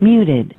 Muted.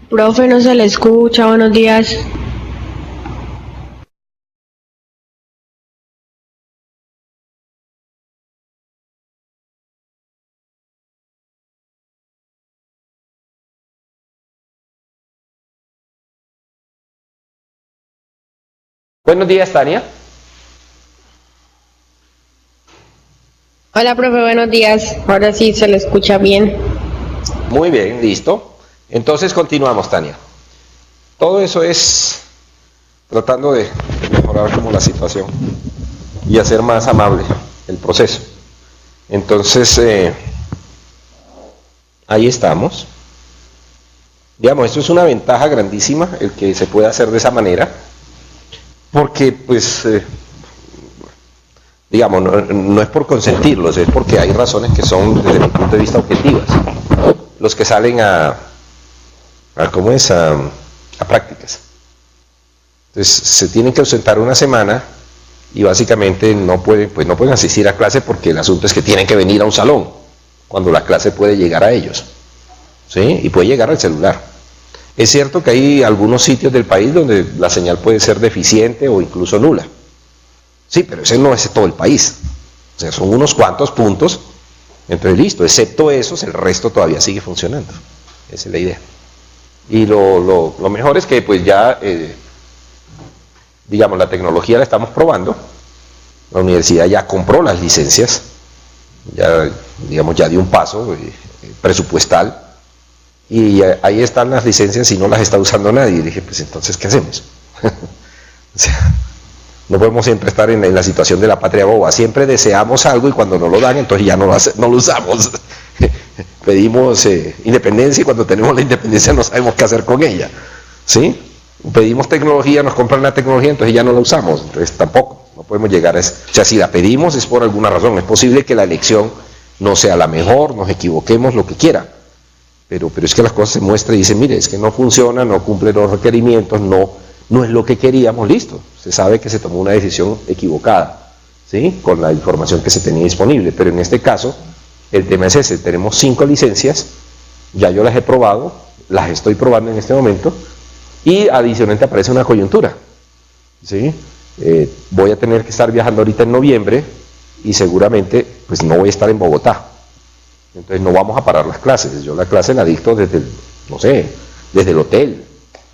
Profe, no se le escucha, buenos días. Buenos días, Tania. Hola, profe, buenos días. Ahora sí se le escucha bien. Muy bien, listo. Entonces continuamos, Tania. Todo eso es tratando de mejorar como la situación y hacer más amable el proceso. Entonces, ahí estamos. Digamos, esto es una ventaja grandísima, el que se pueda hacer de esa manera, porque pues, digamos, no es por consentirlos, es porque hay razones que son, desde mi punto de vista, objetivas. Los que salen a prácticas. Entonces, se tienen que ausentar una semana y básicamente no pueden asistir a clase porque el asunto es que tienen que venir a un salón, cuando la clase puede llegar a ellos, ¿sí? Y puede llegar al celular. Es cierto que hay algunos sitios del país donde la señal puede ser deficiente o incluso nula. Sí, pero ese no es todo el país. O sea, son unos cuantos puntos, entonces listo, excepto esos, el resto todavía sigue funcionando. Esa es la idea. Y lo mejor es que pues ya, digamos, la tecnología la estamos probando. La universidad ya compró las licencias, ya, digamos, ya dio un paso presupuestal. Y ahí están las licencias y no las está usando nadie. Y dije, pues entonces, ¿qué hacemos? O sea, No podemos siempre estar en la situación de la patria boba. Siempre deseamos algo y cuando no lo dan, entonces ya no lo usamos. Pedimos independencia y cuando tenemos la independencia no sabemos qué hacer con ella. ¿Sí? Pedimos tecnología, nos compran la tecnología, entonces ya no la usamos. Entonces tampoco, no podemos llegar a eso. O sea, si la pedimos es por alguna razón. Es posible que la elección no sea la mejor, nos equivoquemos, lo que quiera. Pero es que las cosas se muestran y dicen, mire, es que no funciona, no cumple los requerimientos, no es lo que queríamos, listo. Se sabe que se tomó una decisión equivocada, ¿sí? Con la información que se tenía disponible. Pero en este caso, el tema es ese, tenemos 5 licencias, ya yo las he probado, las estoy probando en este momento, y adicionalmente aparece una coyuntura, ¿sí? Voy a tener que estar viajando ahorita en noviembre, y seguramente, pues no voy a estar en Bogotá. Entonces no vamos a parar las clases, yo la clase la dicto desde, desde el hotel.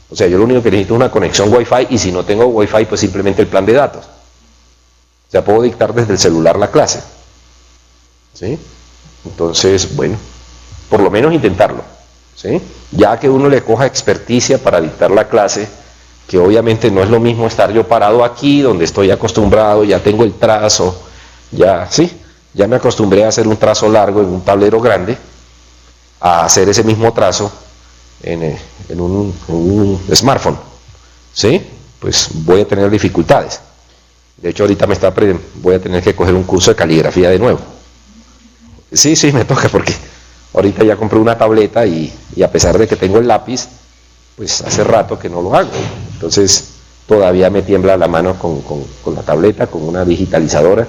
O sea, yo lo único que necesito es una conexión Wi-Fi y si no tengo Wi-Fi, pues simplemente el plan de datos. O sea, puedo dictar desde el celular la clase. ¿Sí? Entonces, bueno, por lo menos intentarlo. ¿Sí? Ya que uno le coja experticia para dictar la clase, que obviamente no es lo mismo estar yo parado aquí, donde estoy acostumbrado, ya tengo el trazo, ya me acostumbré a hacer un trazo largo en un tablero grande, a hacer ese mismo trazo en un smartphone, ¿sí? Pues voy a tener dificultades. De hecho, ahorita voy a tener que coger un curso de caligrafía de nuevo. Sí, me toca porque ahorita ya compré una tableta y a pesar de que tengo el lápiz, pues hace rato que no lo hago. Entonces, todavía me tiembla la mano con la tableta, con una digitalizadora.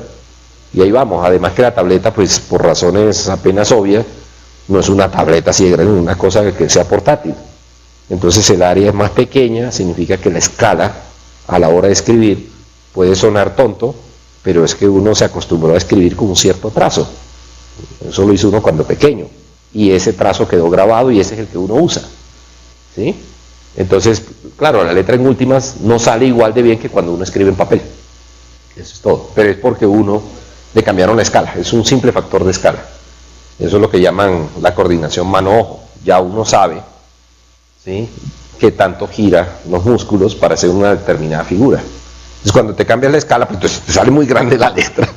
Y ahí vamos. Además que la tableta, pues por razones apenas obvias, no es una tableta así de grande, una cosa que sea portátil. Entonces el área es más pequeña, significa que la escala a la hora de escribir puede sonar tonto, pero es que uno se acostumbró a escribir con un cierto trazo. Eso lo hizo uno cuando pequeño. Y ese trazo quedó grabado y ese es el que uno usa. ¿Sí? Entonces, claro, la letra en últimas no sale igual de bien que cuando uno escribe en papel. Eso es todo. Pero es porque uno le cambiaron la escala. Es un simple factor de escala. Eso es lo que llaman la coordinación mano-ojo. Ya uno sabe, ¿sí?, qué tanto gira los músculos para hacer una determinada figura. Entonces cuando te cambias la escala, pues entonces te sale muy grande la letra.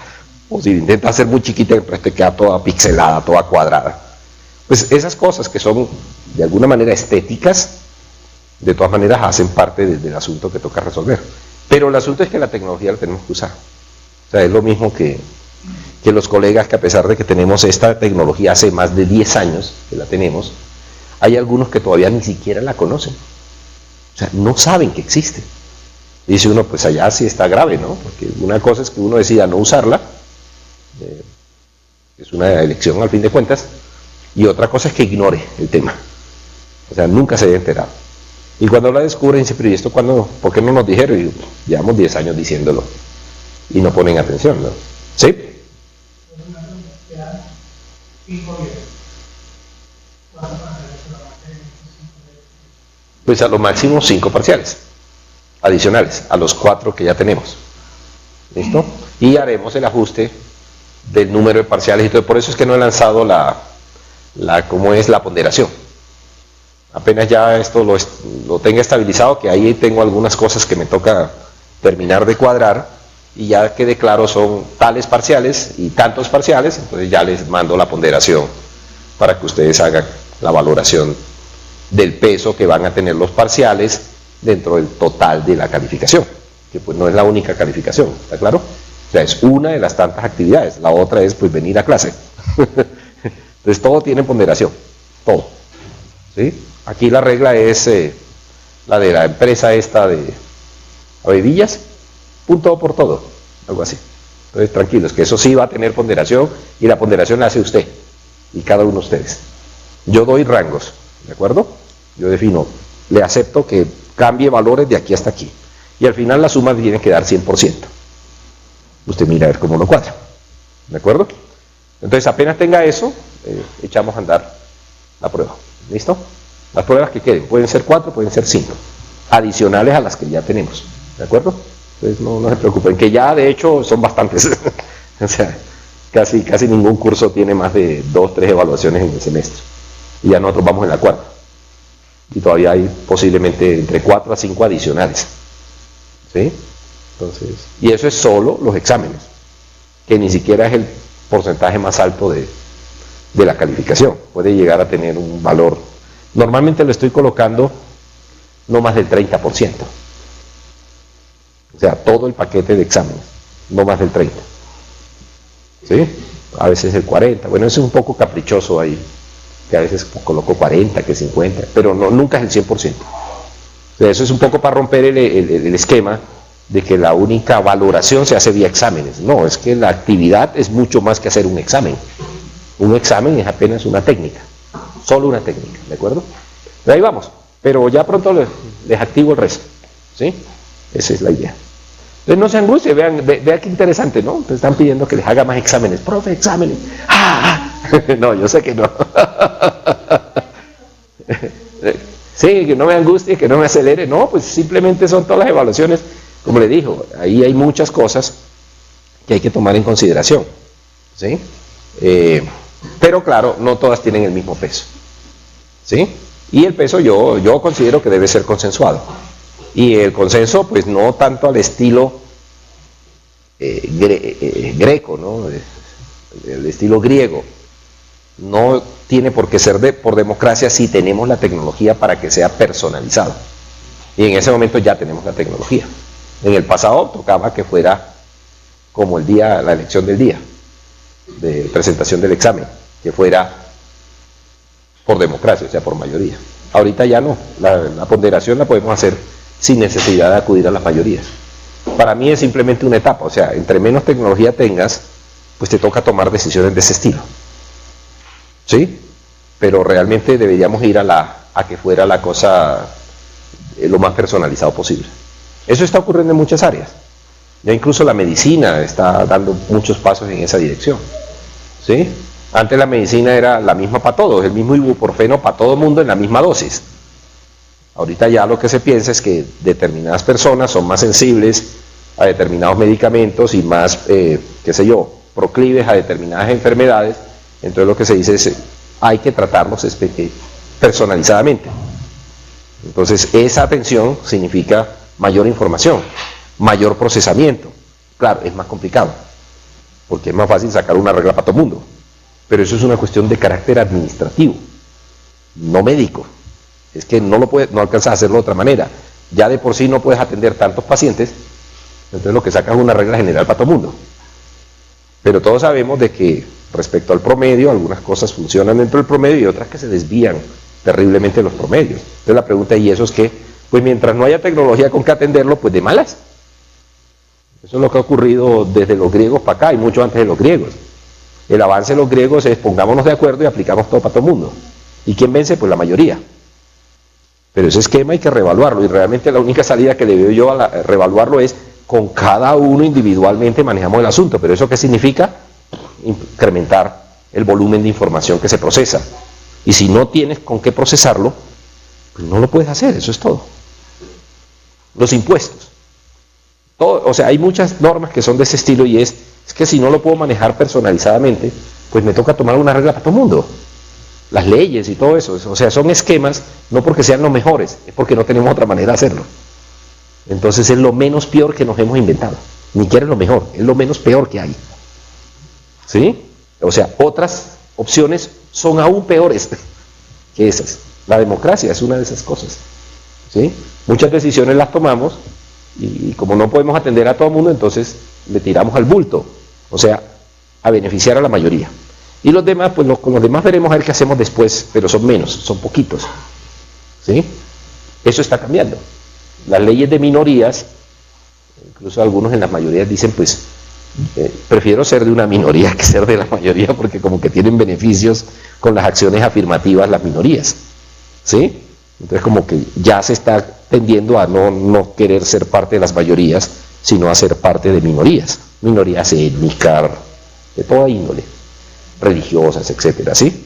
O si intentas hacer muy chiquita, pues te queda toda pixelada, toda cuadrada. Pues esas cosas que son de alguna manera estéticas, de todas maneras hacen parte del asunto que toca resolver. Pero el asunto es que la tecnología la tenemos que usar. O sea, es lo mismo que los colegas que a pesar de que tenemos esta tecnología hace más de 10 años que la tenemos, hay algunos que todavía ni siquiera la conocen. O sea, no saben que existe. Y dice uno, pues allá sí está grave, ¿no? Porque una cosa es que uno decida no usarla, es una elección al fin de cuentas, y otra cosa es que ignore el tema. O sea, nunca se haya enterado. Y cuando la descubren, dice, pero ¿y esto cuándo? ¿Por qué no nos dijeron? Y llevamos 10 años diciéndolo. Y no ponen atención, ¿no? ¿Sí? Pues a lo máximo 5 parciales adicionales a los 4 que ya tenemos. ¿Listo? Y haremos el ajuste del número de parciales y todo. Por eso es que no he lanzado cómo es la ponderación. Apenas ya esto lo tenga estabilizado, que ahí tengo algunas cosas que me toca terminar de cuadrar, y ya quede claro son tales parciales y tantos parciales, entonces ya les mando la ponderación para que ustedes hagan la valoración del peso que van a tener los parciales dentro del total de la calificación, que pues no es la única calificación, ¿está claro? O sea, es una de las tantas actividades, la otra es pues venir a clase. Entonces todo tiene ponderación, todo. ¿Sí? Aquí la regla es la de la empresa esta de Avedillas, punto por todo, algo así. Entonces tranquilos, que eso sí va a tener ponderación, y la ponderación la hace usted y cada uno de ustedes. Yo doy rangos, ¿de acuerdo? Yo defino, le acepto que cambie valores de aquí hasta aquí, y al final la suma tiene que dar 100%. Usted mira a ver cómo lo cuadra, ¿de acuerdo? Entonces apenas tenga eso, echamos a andar la prueba. ¿Listo? Las pruebas que queden, pueden ser 4, pueden ser 5, adicionales a las que ya tenemos, ¿de acuerdo? Entonces no se preocupen, que ya de hecho son bastantes. O sea, casi ningún curso tiene más de 2, 3 evaluaciones en el semestre. Y ya nosotros vamos en la 4. Y todavía hay posiblemente entre 4 a 5 adicionales. ¿Sí? Entonces, y eso es solo los exámenes, que ni siquiera es el porcentaje más alto de la calificación. Puede llegar a tener un valor, normalmente lo estoy colocando no más del 30%. O sea, todo el paquete de exámenes, no más del 30%. ¿Sí? A veces el 40%, bueno, eso es un poco caprichoso ahí, que a veces coloco 40, que 50, pero no, nunca es el 100%. O sea, eso es un poco para romper el esquema de que la única valoración se hace vía exámenes. No, es que la actividad es mucho más que hacer un examen. Un examen es apenas una técnica, solo una técnica, ¿de acuerdo? De ahí vamos, pero ya pronto les activo el resto, ¿sí? Esa es la idea. Entonces no se angustien, vean qué interesante, ¿no? Te están pidiendo que les haga más exámenes. Profe, exámenes. No, yo sé que no. Sí, que no me angustie, que no me acelere. No, pues simplemente son todas las evaluaciones. Como le dijo, ahí hay muchas cosas que hay que tomar en consideración, ¿sí? Pero claro, no todas tienen el mismo peso, ¿sí? Y el peso yo considero que debe ser consensuado. Y el consenso, pues no tanto al estilo greco, ¿no? El estilo griego. No tiene por qué ser por democracia si tenemos la tecnología para que sea personalizado. Y en ese momento ya tenemos la tecnología. En el pasado tocaba que fuera como la elección del día, de presentación del examen, que fuera por democracia, o sea, por mayoría. Ahorita ya no, la ponderación la podemos hacer sin necesidad de acudir a las mayorías. Para mí es simplemente una etapa, o sea, entre menos tecnología tengas, pues te toca tomar decisiones de ese estilo. ¿Sí? Pero realmente deberíamos ir a que fuera la cosa lo más personalizado posible. Eso está ocurriendo en muchas áreas. Ya incluso la medicina está dando muchos pasos en esa dirección. ¿Sí? Antes la medicina era la misma para todos, el mismo ibuprofeno para todo el mundo en la misma dosis. Ahorita ya lo que se piensa es que determinadas personas son más sensibles a determinados medicamentos y más, qué sé yo, proclives a determinadas enfermedades. Entonces lo que se dice es, hay que tratarlos personalizadamente. Entonces esa atención significa mayor información, mayor procesamiento. Claro, es más complicado, porque es más fácil sacar una regla para todo el mundo. Pero eso es una cuestión de carácter administrativo, no médico. Es que no alcanzas a hacerlo de otra manera. Ya de por sí no puedes atender tantos pacientes, entonces lo que sacas es una regla general para todo el mundo. Pero todos sabemos de que respecto al promedio, algunas cosas funcionan dentro del promedio y otras que se desvían terriblemente de los promedios. Entonces la pregunta, ¿y eso es qué? Pues mientras no haya tecnología con que atenderlo, pues de malas. Eso es lo que ha ocurrido desde los griegos para acá y mucho antes de los griegos. El avance de los griegos es pongámonos de acuerdo y aplicamos todo para todo el mundo. ¿Y quién vence? Pues la mayoría. Pero ese esquema hay que reevaluarlo y realmente la única salida que le veo yo a reevaluarlo es con cada uno individualmente manejamos el asunto. ¿Pero eso qué significa? Incrementar el volumen de información que se procesa. Y si no tienes con qué procesarlo, pues no lo puedes hacer, eso es todo. Los impuestos. Todo, o sea, hay muchas normas que son de ese estilo y es que si no lo puedo manejar personalizadamente, pues me toca tomar una regla para todo el mundo. Las leyes y todo eso, o sea, son esquemas, no porque sean los mejores, es porque no tenemos otra manera de hacerlo. Entonces es lo menos peor que nos hemos inventado. Ni siquiera es lo mejor, es lo menos peor que hay. ¿Sí? O sea, otras opciones son aún peores que esas. La democracia es una de esas cosas. ¿Sí? Muchas decisiones las tomamos y como no podemos atender a todo el mundo, entonces le tiramos al bulto. O sea, a beneficiar a la mayoría. Y los demás, pues con los demás veremos a ver qué hacemos después, pero son menos, son poquitos. ¿Sí? Eso está cambiando. Las leyes de minorías, incluso algunos en las mayorías dicen, pues, prefiero ser de una minoría que ser de la mayoría, porque como que tienen beneficios con las acciones afirmativas las minorías. ¿Sí? Entonces como que ya se está tendiendo a no querer ser parte de las mayorías, sino a ser parte de minorías. Minorías étnicas, de toda índole, religiosas, etcétera, ¿sí?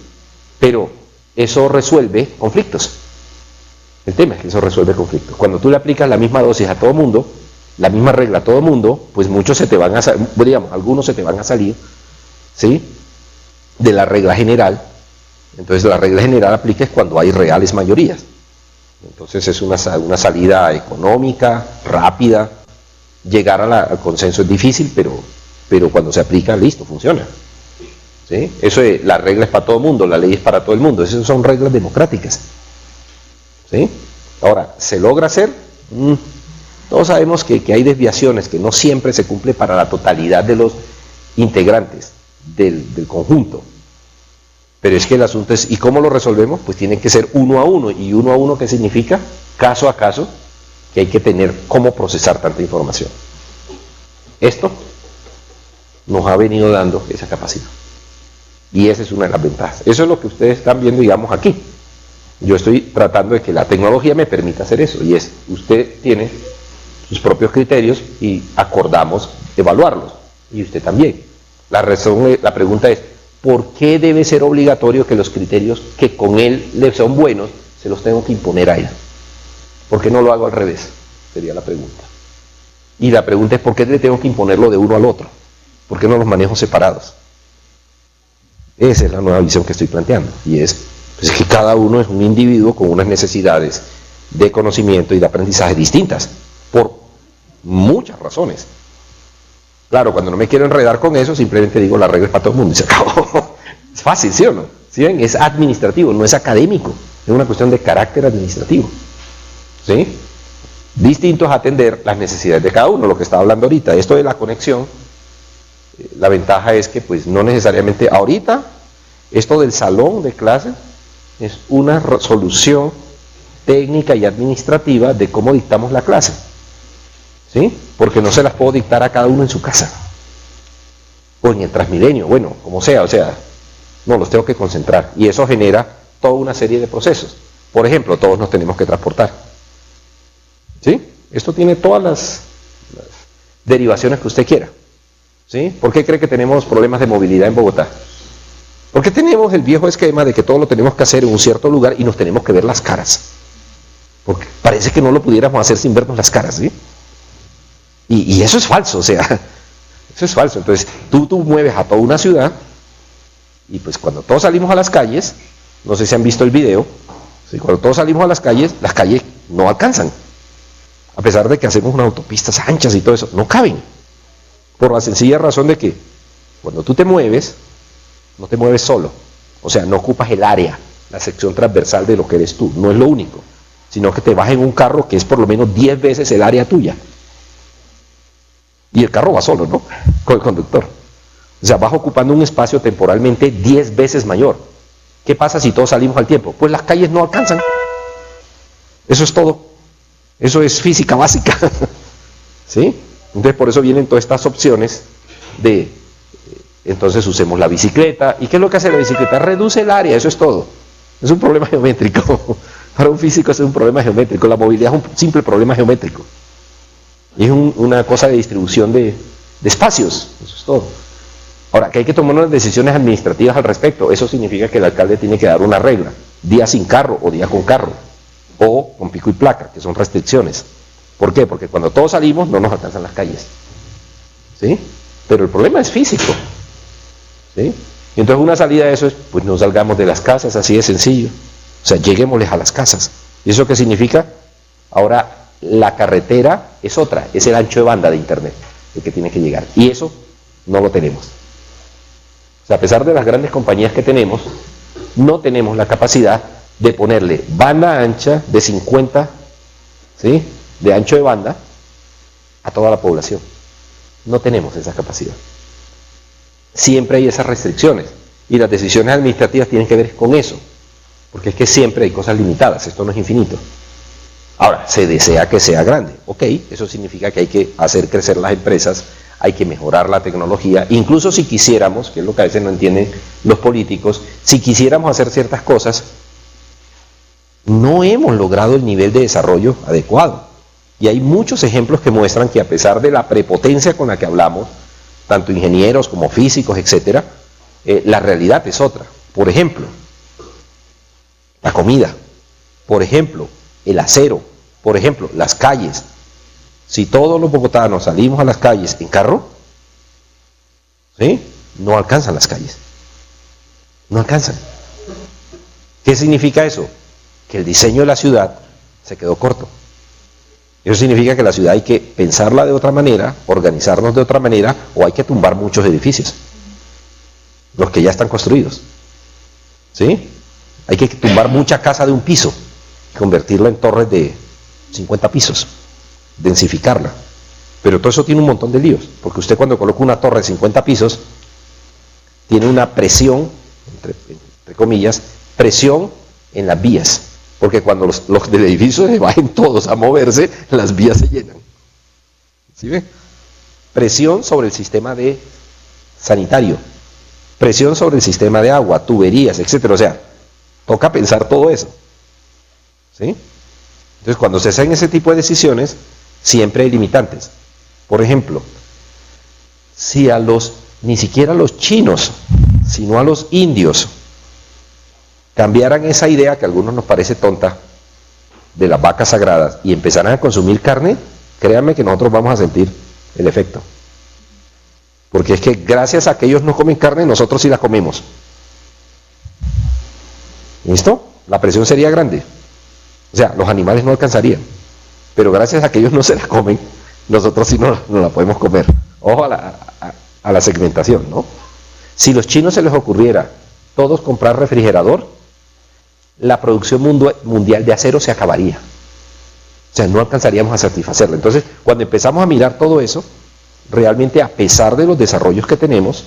Pero eso resuelve conflictos. El tema es que eso resuelve conflictos. Cuando tú le aplicas la misma dosis a todo el mundo, la misma regla a todo el mundo, pues muchos se te van a salir, digamos, algunos se te van a salir, ¿sí? De la regla general. Entonces la regla general aplica cuando hay reales mayorías. Entonces es una salida económica, rápida, llegar al consenso es difícil, pero cuando se aplica, listo, funciona. ¿Sí? Eso es, la regla es para todo el mundo, la ley es para todo el mundo, esas son reglas democráticas. ¿Sí? Ahora, ¿se logra hacer? Todos sabemos que hay desviaciones, que no siempre se cumple para la totalidad de los integrantes del conjunto. Pero es que el asunto es, ¿y cómo lo resolvemos? Pues tiene que ser uno a uno. ¿Y uno a uno qué significa? Caso a caso, que hay que tener cómo procesar tanta información. Esto nos ha venido dando esa capacidad. Y esa es una de las ventajas. Eso es lo que ustedes están viendo, digamos, aquí. Yo estoy tratando de que la tecnología me permita hacer eso. Y es, usted tiene sus propios criterios y acordamos evaluarlos. Y usted también. La pregunta es, ¿por qué debe ser obligatorio que los criterios que con él le son buenos se los tengo que imponer a él? ¿Por qué no lo hago al revés? Sería la pregunta. Y la pregunta es, ¿por qué le tengo que imponerlo de uno al otro? ¿Por qué no los manejo separados? Esa es la nueva visión que estoy planteando. Y es que cada uno es un individuo con unas necesidades de conocimiento y de aprendizaje distintas, por muchas razones. Claro, cuando no me quiero enredar con eso, simplemente digo la regla es para todo el mundo y se acabó. Es fácil, ¿sí o no? ¿Sí ven? Es administrativo, no es académico. Es una cuestión de carácter administrativo. ¿Sí? Distinto es atender las necesidades de cada uno, lo que estaba hablando ahorita. Esto de la conexión, la ventaja es que pues no necesariamente ahorita, esto del salón de clase es una solución técnica y administrativa de cómo dictamos la clase. ¿Sí? Porque no se las puedo dictar a cada uno en su casa. O en el Transmilenio, bueno, como sea, no, los tengo que concentrar. Y eso genera toda una serie de procesos. Por ejemplo, todos nos tenemos que transportar. ¿Sí? Esto tiene todas las derivaciones que usted quiera. ¿Sí? ¿Por qué cree que tenemos problemas de movilidad en Bogotá? Porque tenemos el viejo esquema de que todo lo tenemos que hacer en un cierto lugar y nos tenemos que ver las caras. Porque parece que no lo pudiéramos hacer sin vernos las caras, ¿sí? Y eso es falso, eso es falso. Entonces, tú mueves a toda una ciudad y pues cuando todos salimos a las calles, no sé si han visto el video, ¿sí? Cuando todos salimos a las calles no alcanzan. A pesar de que hacemos unas autopistas anchas y todo eso, no caben. Por la sencilla razón de que cuando tú te mueves, no te mueves solo. O sea, no ocupas el área, la sección transversal de lo que eres tú. No es lo único. Sino que te vas en un carro que es por lo menos 10 veces el área tuya. Y el carro va solo, ¿no? Con el conductor. O sea, vas ocupando un espacio temporalmente 10 veces mayor. ¿Qué pasa si todos salimos al tiempo? Pues las calles no alcanzan. Eso es todo. Eso es física básica. ¿Sí? Entonces por eso vienen todas estas opciones de, entonces usemos la bicicleta. ¿Y qué es lo que hace la bicicleta? Reduce el área, eso es todo. Es un problema geométrico. Para un físico es un problema geométrico. La movilidad es un simple problema geométrico. Y es una cosa de distribución de espacios, eso es todo. Ahora, que hay que tomar unas decisiones administrativas al respecto, eso significa que el alcalde tiene que dar una regla, día sin carro o día con carro, o con pico y placa, que son restricciones. ¿Por qué? Porque cuando todos salimos no nos alcanzan las calles. ¿Sí? Pero el problema es físico. ¿Sí? Y entonces una salida de eso es, pues no salgamos de las casas, así de sencillo. O sea, lleguémosles a las casas. ¿Y eso qué significa? Ahora, la carretera es otra, es el ancho de banda de internet el que tiene que llegar. Y eso no lo tenemos. O sea, a pesar de las grandes compañías que tenemos, no tenemos la capacidad de ponerle banda ancha de 50, ¿sí?, de ancho de banda a toda la población. No tenemos esa capacidad. Siempre hay esas restricciones. Y las decisiones administrativas tienen que ver con eso. Porque es que siempre hay cosas limitadas, esto no es infinito. Ahora, se desea que sea grande. Ok, eso significa que hay que hacer crecer las empresas, hay que mejorar la tecnología, incluso si quisiéramos, que es lo que a veces no entienden los políticos, si quisiéramos hacer ciertas cosas, no hemos logrado el nivel de desarrollo adecuado. Y hay muchos ejemplos que muestran que a pesar de la prepotencia con la que hablamos, tanto ingenieros como físicos, etcétera, la realidad es otra. Por ejemplo, la comida, por ejemplo, el acero, por ejemplo, las calles. Si todos los bogotanos salimos a las calles en carro, ¿sí?, no alcanzan las calles. No alcanzan. ¿Qué significa eso? Que el diseño de la ciudad se quedó corto. Eso significa que la ciudad hay que pensarla de otra manera, organizarnos de otra manera, o hay que tumbar muchos edificios, los que ya están construidos. ¿Sí? Hay que tumbar mucha casa de un piso, convertirla en torres de 50 pisos, densificarla. Pero todo eso tiene un montón de líos, porque usted cuando coloca una torre de 50 pisos, tiene una presión, entre comillas, presión en las vías, porque cuando los del edificio se vayan todos a moverse, las vías se llenan. ¿Sí ve? Presión sobre el sistema de sanitario, presión sobre el sistema de agua, tuberías, etcétera. O sea, toca pensar todo eso. ¿Sí? Entonces, cuando se hacen ese tipo de decisiones, siempre hay limitantes. Por ejemplo, si ni siquiera a los chinos, sino a los indios, cambiaran esa idea que a algunos nos parece tonta de las vacas sagradas y empezaran a consumir carne, créanme que nosotros vamos a sentir el efecto. Porque es que gracias a que ellos no comen carne, nosotros sí la comemos. ¿Listo? La presión sería grande. O sea, los animales no alcanzarían. Pero gracias a que ellos no se la comen, nosotros sí no la podemos comer. Ojo a la segmentación, ¿no? Si los chinos se les ocurriera todos comprar refrigerador, la producción mundial de acero se acabaría. O sea, no alcanzaríamos a satisfacerla. Entonces, cuando empezamos a mirar todo eso, realmente a pesar de los desarrollos que tenemos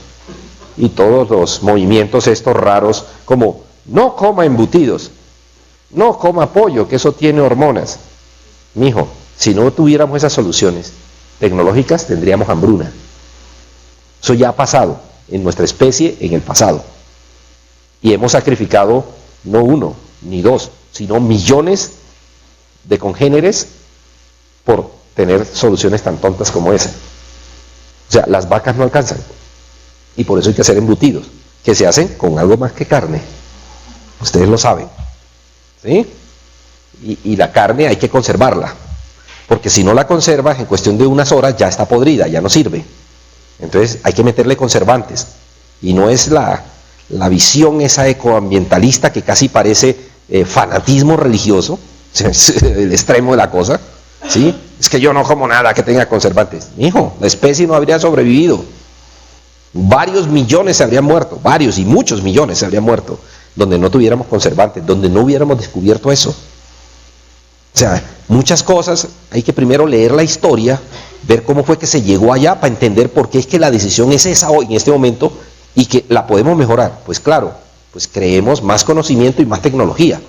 y todos los movimientos estos raros, como no coma embutidos, no coma pollo, que eso tiene hormonas. Mijo, si no tuviéramos esas soluciones tecnológicas, tendríamos hambruna. Eso ya ha pasado en nuestra especie en el pasado. Y hemos sacrificado no uno, ni dos, sino millones de congéneres por tener soluciones tan tontas como esa. O sea, las vacas no alcanzan. Y por eso hay que hacer embutidos, que se hacen con algo más que carne. Ustedes lo saben. ¿Sí? Y la carne hay que conservarla. Porque si no la conservas, en cuestión de unas horas ya está podrida, ya no sirve. Entonces hay que meterle conservantes. Y no es la visión esa ecoambientalista que casi parece fanatismo religioso, el extremo de la cosa. ¿Sí? Es que yo no como nada que tenga conservantes. Hijo, la especie no habría sobrevivido. Varios millones se habrían muerto, varios y muchos millones se habrían muerto, donde no tuviéramos conservantes, donde no hubiéramos descubierto eso. O sea, muchas cosas, hay que primero leer la historia, ver cómo fue que se llegó allá para entender por qué es que la decisión es esa hoy, en este momento, y que la podemos mejorar. Pues claro, pues creemos más conocimiento y más tecnología,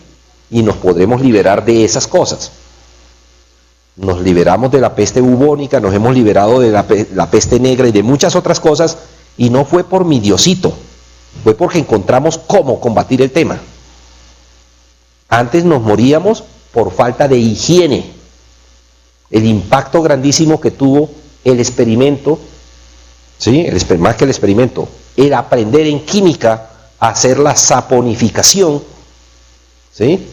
y nos podremos liberar de esas cosas. Nos liberamos de la peste bubónica, nos hemos liberado de la peste negra y de muchas otras cosas, y no fue por mi Diosito, fue porque encontramos cómo combatir el tema. Antes nos moríamos por falta de higiene. El impacto grandísimo que tuvo el experimento, ¿sí? Más que el experimento, el aprender en química a hacer la saponificación, ¿sí?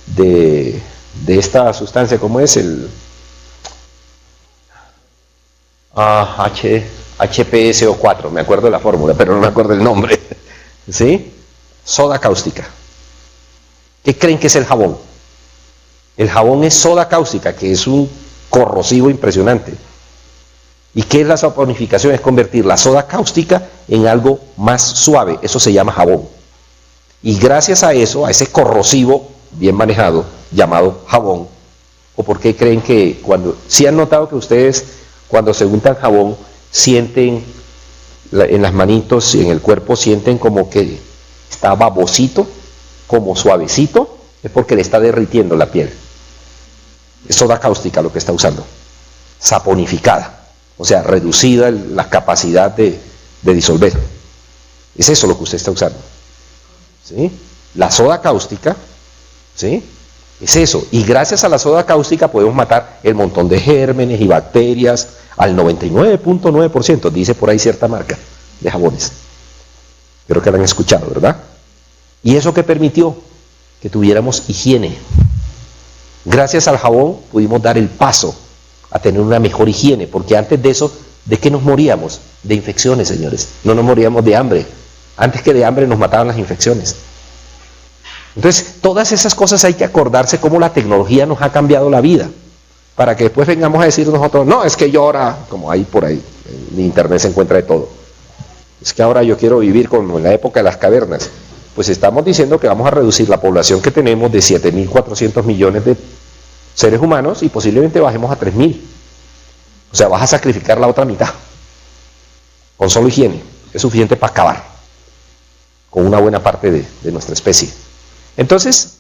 de esta sustancia, ¿cómo es? El HPSO4, me acuerdo de la fórmula, pero no me acuerdo el nombre. ¿Sí? Soda cáustica. ¿Qué creen que es el jabón? El jabón es soda cáustica, que es un corrosivo impresionante. ¿Y qué es la saponificación? Es convertir la soda cáustica en algo más suave. Eso se llama jabón. Y gracias a eso, a ese corrosivo bien manejado, llamado jabón, ¿o por qué creen que si han notado que ustedes cuando se untan jabón, sienten en las manitos y en el cuerpo, sienten como que está babosito, como suavecito? Es porque le está derritiendo la piel. Es soda cáustica lo que está usando, saponificada, o sea, reducida la capacidad de disolver. Es eso lo que usted está usando. ¿Sí? La soda cáustica, ¿sí? Es eso, y gracias a la soda cáustica podemos matar el montón de gérmenes y bacterias al 99.9%, dice por ahí cierta marca de jabones. Creo que la han escuchado, ¿verdad? ¿Y eso qué permitió? Que tuviéramos higiene. Gracias al jabón pudimos dar el paso a tener una mejor higiene, porque antes de eso, ¿de qué nos moríamos? De infecciones, señores. No nos moríamos de hambre. Antes que de hambre nos mataban las infecciones. Entonces, todas esas cosas hay que acordarse cómo la tecnología nos ha cambiado la vida. para que después vengamos a decir nosotros, no, es que yo ahora, como hay por ahí, en internet se encuentra de todo, es que ahora yo quiero vivir como en la época de las cavernas. Pues estamos diciendo que vamos a reducir la población que tenemos de 7.400 millones de seres humanos y posiblemente bajemos a 3.000. O sea, vas a sacrificar la otra mitad. Con solo higiene es suficiente para acabar con una buena parte de nuestra especie. Entonces,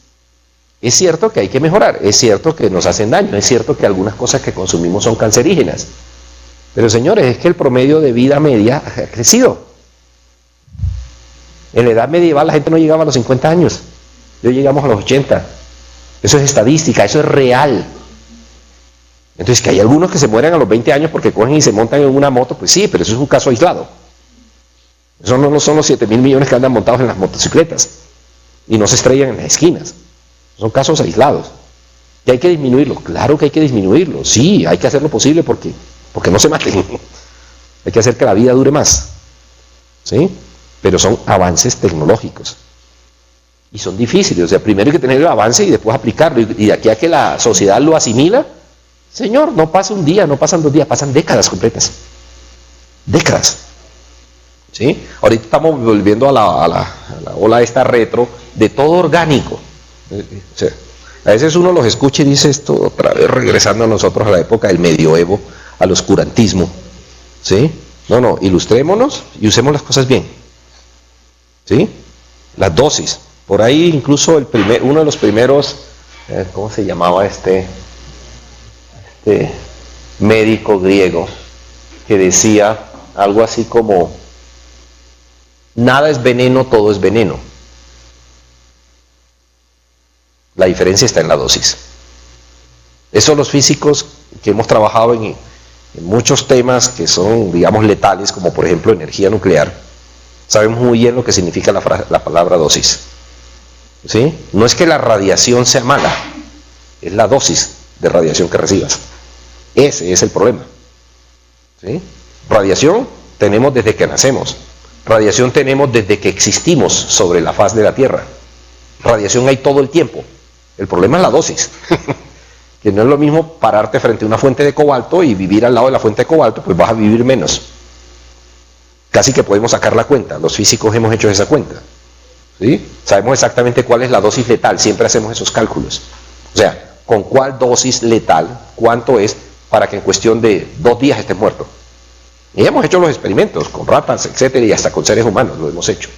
es cierto que hay que mejorar, es cierto que nos hacen daño, es cierto que algunas cosas que consumimos son cancerígenas. Pero señores, es que el promedio de vida media ha crecido. En la edad medieval la gente no llegaba a los 50 años, hoy llegamos a los 80. Eso es estadística, eso es real. Entonces, que hay algunos que se mueren a los 20 años porque cogen y se montan en una moto, pues sí, pero eso es un caso aislado. Eso no son los 7.000 millones que andan montados en las motocicletas y no se estrellan en las esquinas. Son casos aislados. ¿Y hay que disminuirlo? Claro que hay que disminuirlo. Sí, hay que hacer lo posible porque no se maten. Hay que hacer que la vida dure más. ¿Sí? Pero son avances tecnológicos. Y son difíciles. O sea, primero hay que tener el avance y después aplicarlo. Y de aquí a que la sociedad lo asimila, señor, no pasa un día, no pasan 2 días, pasan décadas completas. Décadas. ¿Sí? Ahorita estamos volviendo a la ola esta retro de todo orgánico. O sea, a veces uno los escucha y dice esto otra vez regresando a nosotros a la época del medioevo, al oscurantismo. ¿Sí? No, ilustrémonos y usemos las cosas bien. ¿Sí? Las dosis. Por ahí incluso uno de los primeros, ¿cómo se llamaba este médico griego? Que decía algo así como, nada es veneno, todo es veneno. La diferencia está en la dosis. Eso los físicos que hemos trabajado en muchos temas que son, digamos, letales, como por ejemplo energía nuclear, sabemos muy bien lo que significa la palabra dosis. ¿Sí? No es que la radiación sea mala, es la dosis de radiación que recibas. Ese es el problema. ¿Sí? Radiación tenemos desde que nacemos. Radiación tenemos desde que existimos sobre la faz de la Tierra. Radiación hay todo el tiempo. El problema es la dosis. Que no es lo mismo pararte frente a una fuente de cobalto y vivir al lado de la fuente de cobalto, pues vas a vivir menos. Casi que podemos sacar la cuenta. Los físicos hemos hecho esa cuenta. ¿Sí? Sabemos exactamente cuál es la dosis letal. Siempre hacemos esos cálculos. O sea, con cuál dosis letal, cuánto es para que en cuestión de 2 días estés muerto. Y hemos hecho los experimentos con ratas, etcétera, y hasta con seres humanos lo hemos hecho.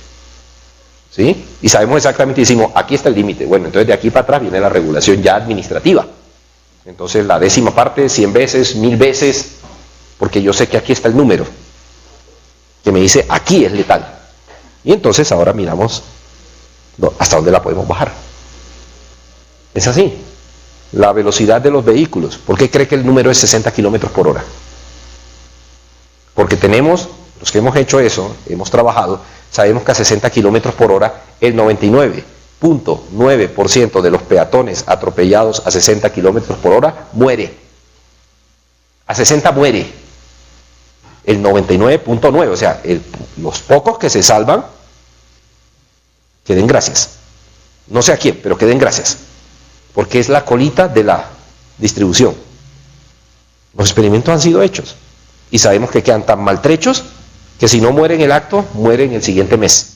¿Sí? Y sabemos exactamente, decimos, aquí está el límite. Bueno, entonces de aquí para atrás viene la regulación ya administrativa. Entonces la 10ª parte, 100 veces, 1000 veces, porque yo sé que aquí está el número, que me dice, aquí es letal. Y entonces ahora miramos hasta dónde la podemos bajar. Es así. La velocidad de los vehículos. ¿Por qué cree que el número es 60 kilómetros por hora? Porque tenemos, los que hemos hecho eso, hemos trabajado, sabemos que a 60 kilómetros por hora el 99.9% de los peatones atropellados a 60 kilómetros por hora muere. A 60 muere. El 99.9, o sea, los pocos que se salvan, que den gracias. No sé a quién, pero que den gracias. Porque es la colita de la distribución. Los experimentos han sido hechos. Y sabemos que quedan tan maltrechos que si no mueren en el acto, mueren el siguiente mes.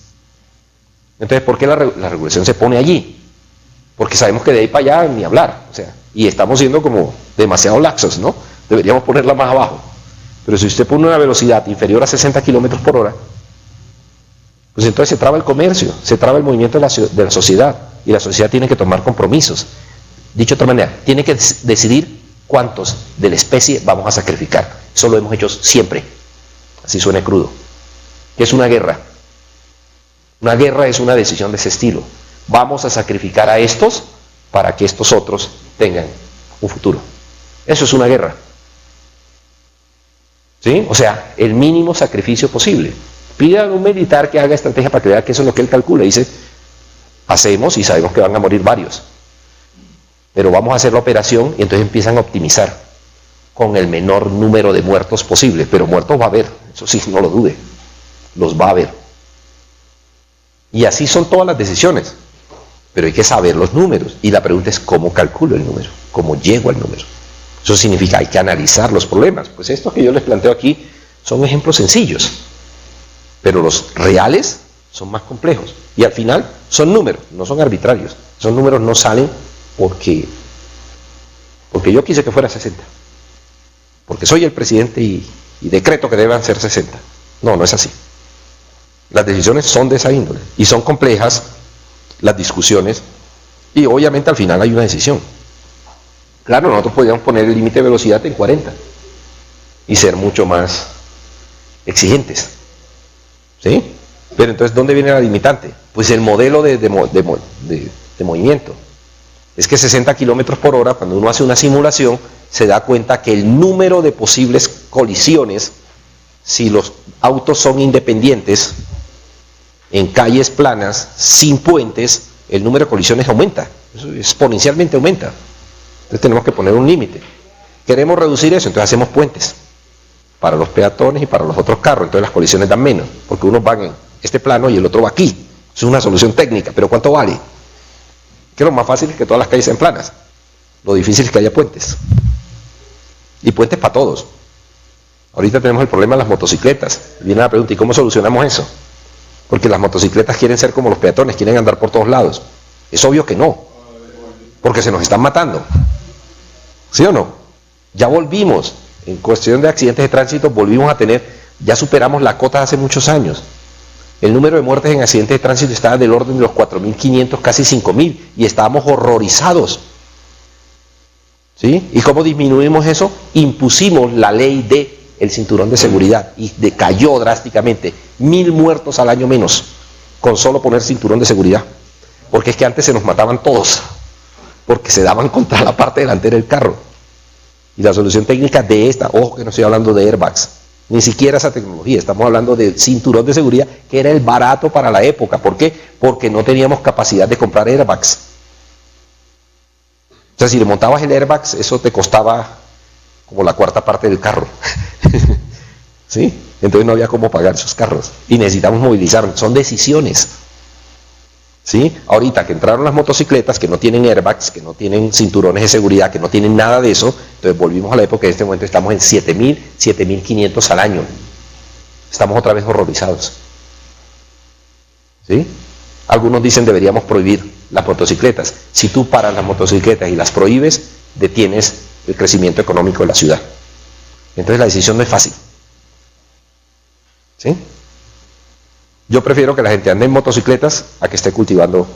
Entonces, ¿por qué la regulación se pone allí? Porque sabemos que de ahí para allá ni hablar. O sea, y estamos siendo como demasiado laxos, ¿no? Deberíamos ponerla más abajo. Pero si usted pone una velocidad inferior a 60 kilómetros por hora, pues entonces se traba el comercio, se traba el movimiento de la sociedad. Y la sociedad tiene que tomar compromisos. Dicho de otra manera, tiene que decidir cuántos de la especie vamos a sacrificar. Eso lo hemos hecho siempre. Así suena crudo. ¿Qué es una guerra? Una guerra es una decisión de ese estilo. Vamos a sacrificar a estos para que estos otros tengan un futuro. Eso es una guerra. ¿Sí? O sea, el mínimo sacrificio posible. Pida a un militar que haga estrategia para que vea que eso es lo que él calcula. Dice, hacemos y sabemos que van a morir varios. Pero vamos a hacer la operación y entonces empiezan a optimizar con el menor número de muertos posible. Pero muertos va a haber, eso sí, no lo dude. Los va a haber. Y así son todas las decisiones. Pero hay que saber los números. Y la pregunta es, ¿cómo calculo el número? ¿Cómo llego al número? Eso significa hay que analizar los problemas. Pues estos que yo les planteo aquí son ejemplos sencillos, pero los reales son más complejos. Y al final son números, no son arbitrarios. Esos números no salen porque yo quise que fuera 60. Porque soy el presidente y decreto que deban ser 60. No, no es así. Las decisiones son de esa índole y son complejas las discusiones y obviamente al final hay una decisión. Claro, nosotros podríamos poner el límite de velocidad en 40 y ser mucho más exigentes. ¿Sí? Pero entonces, ¿dónde viene la limitante? Pues el modelo de movimiento. Es que 60 kilómetros por hora, cuando uno hace una simulación, se da cuenta que el número de posibles colisiones, si los autos son independientes, en calles planas, sin puentes, el número de colisiones aumenta. Eso exponencialmente aumenta. Entonces tenemos que poner un límite. Queremos reducir eso, entonces hacemos puentes para los peatones y para los otros carros. Entonces las colisiones dan menos, porque unos van en este plano y el otro va aquí. Eso es una solución técnica, pero ¿cuánto vale? Que lo más fácil es que todas las calles sean planas. Lo difícil es que haya puentes. Y puentes para todos. Ahorita tenemos el problema de las motocicletas. Viene la pregunta, ¿y cómo solucionamos eso? Porque las motocicletas quieren ser como los peatones, quieren andar por todos lados. Es obvio que no, porque se nos están matando. ¿Sí o no? Ya volvimos, en cuestión de accidentes de tránsito, volvimos a tener, ya superamos la cota hace muchos años. El número de muertes en accidentes de tránsito estaba del orden de los 4.500, casi 5.000, y estábamos horrorizados. ¿Sí? ¿Y cómo disminuimos eso? Impusimos la ley del cinturón de seguridad y decayó drásticamente. 1.000 muertos al año menos, con solo poner cinturón de seguridad. Porque es que antes se nos mataban todos, porque se daban contra la parte delantera del carro. Y la solución técnica de esta, ojo que no estoy hablando de airbags, ni siquiera esa tecnología, estamos hablando de cinturón de seguridad, que era el barato para la época. ¿Por qué? Porque no teníamos capacidad de comprar airbags. O sea, si le montabas el airbag, eso te costaba como la cuarta parte del carro. ¿Sí? Entonces no había cómo pagar esos carros. Y necesitamos movilizar. Son decisiones. ¿Sí? Ahorita que entraron las motocicletas, que no tienen airbags, que no tienen cinturones de seguridad, que no tienen nada de eso, entonces volvimos a la época, en este momento estamos en 7.000, 7.500 al año. Estamos otra vez horrorizados. ¿Sí? Algunos dicen deberíamos prohibir las motocicletas. Si tú paras las motocicletas y las prohíbes, detienes el crecimiento económico de la ciudad. Entonces la decisión no es fácil. ¿Sí? Yo prefiero que la gente ande en motocicletas a que esté cultivando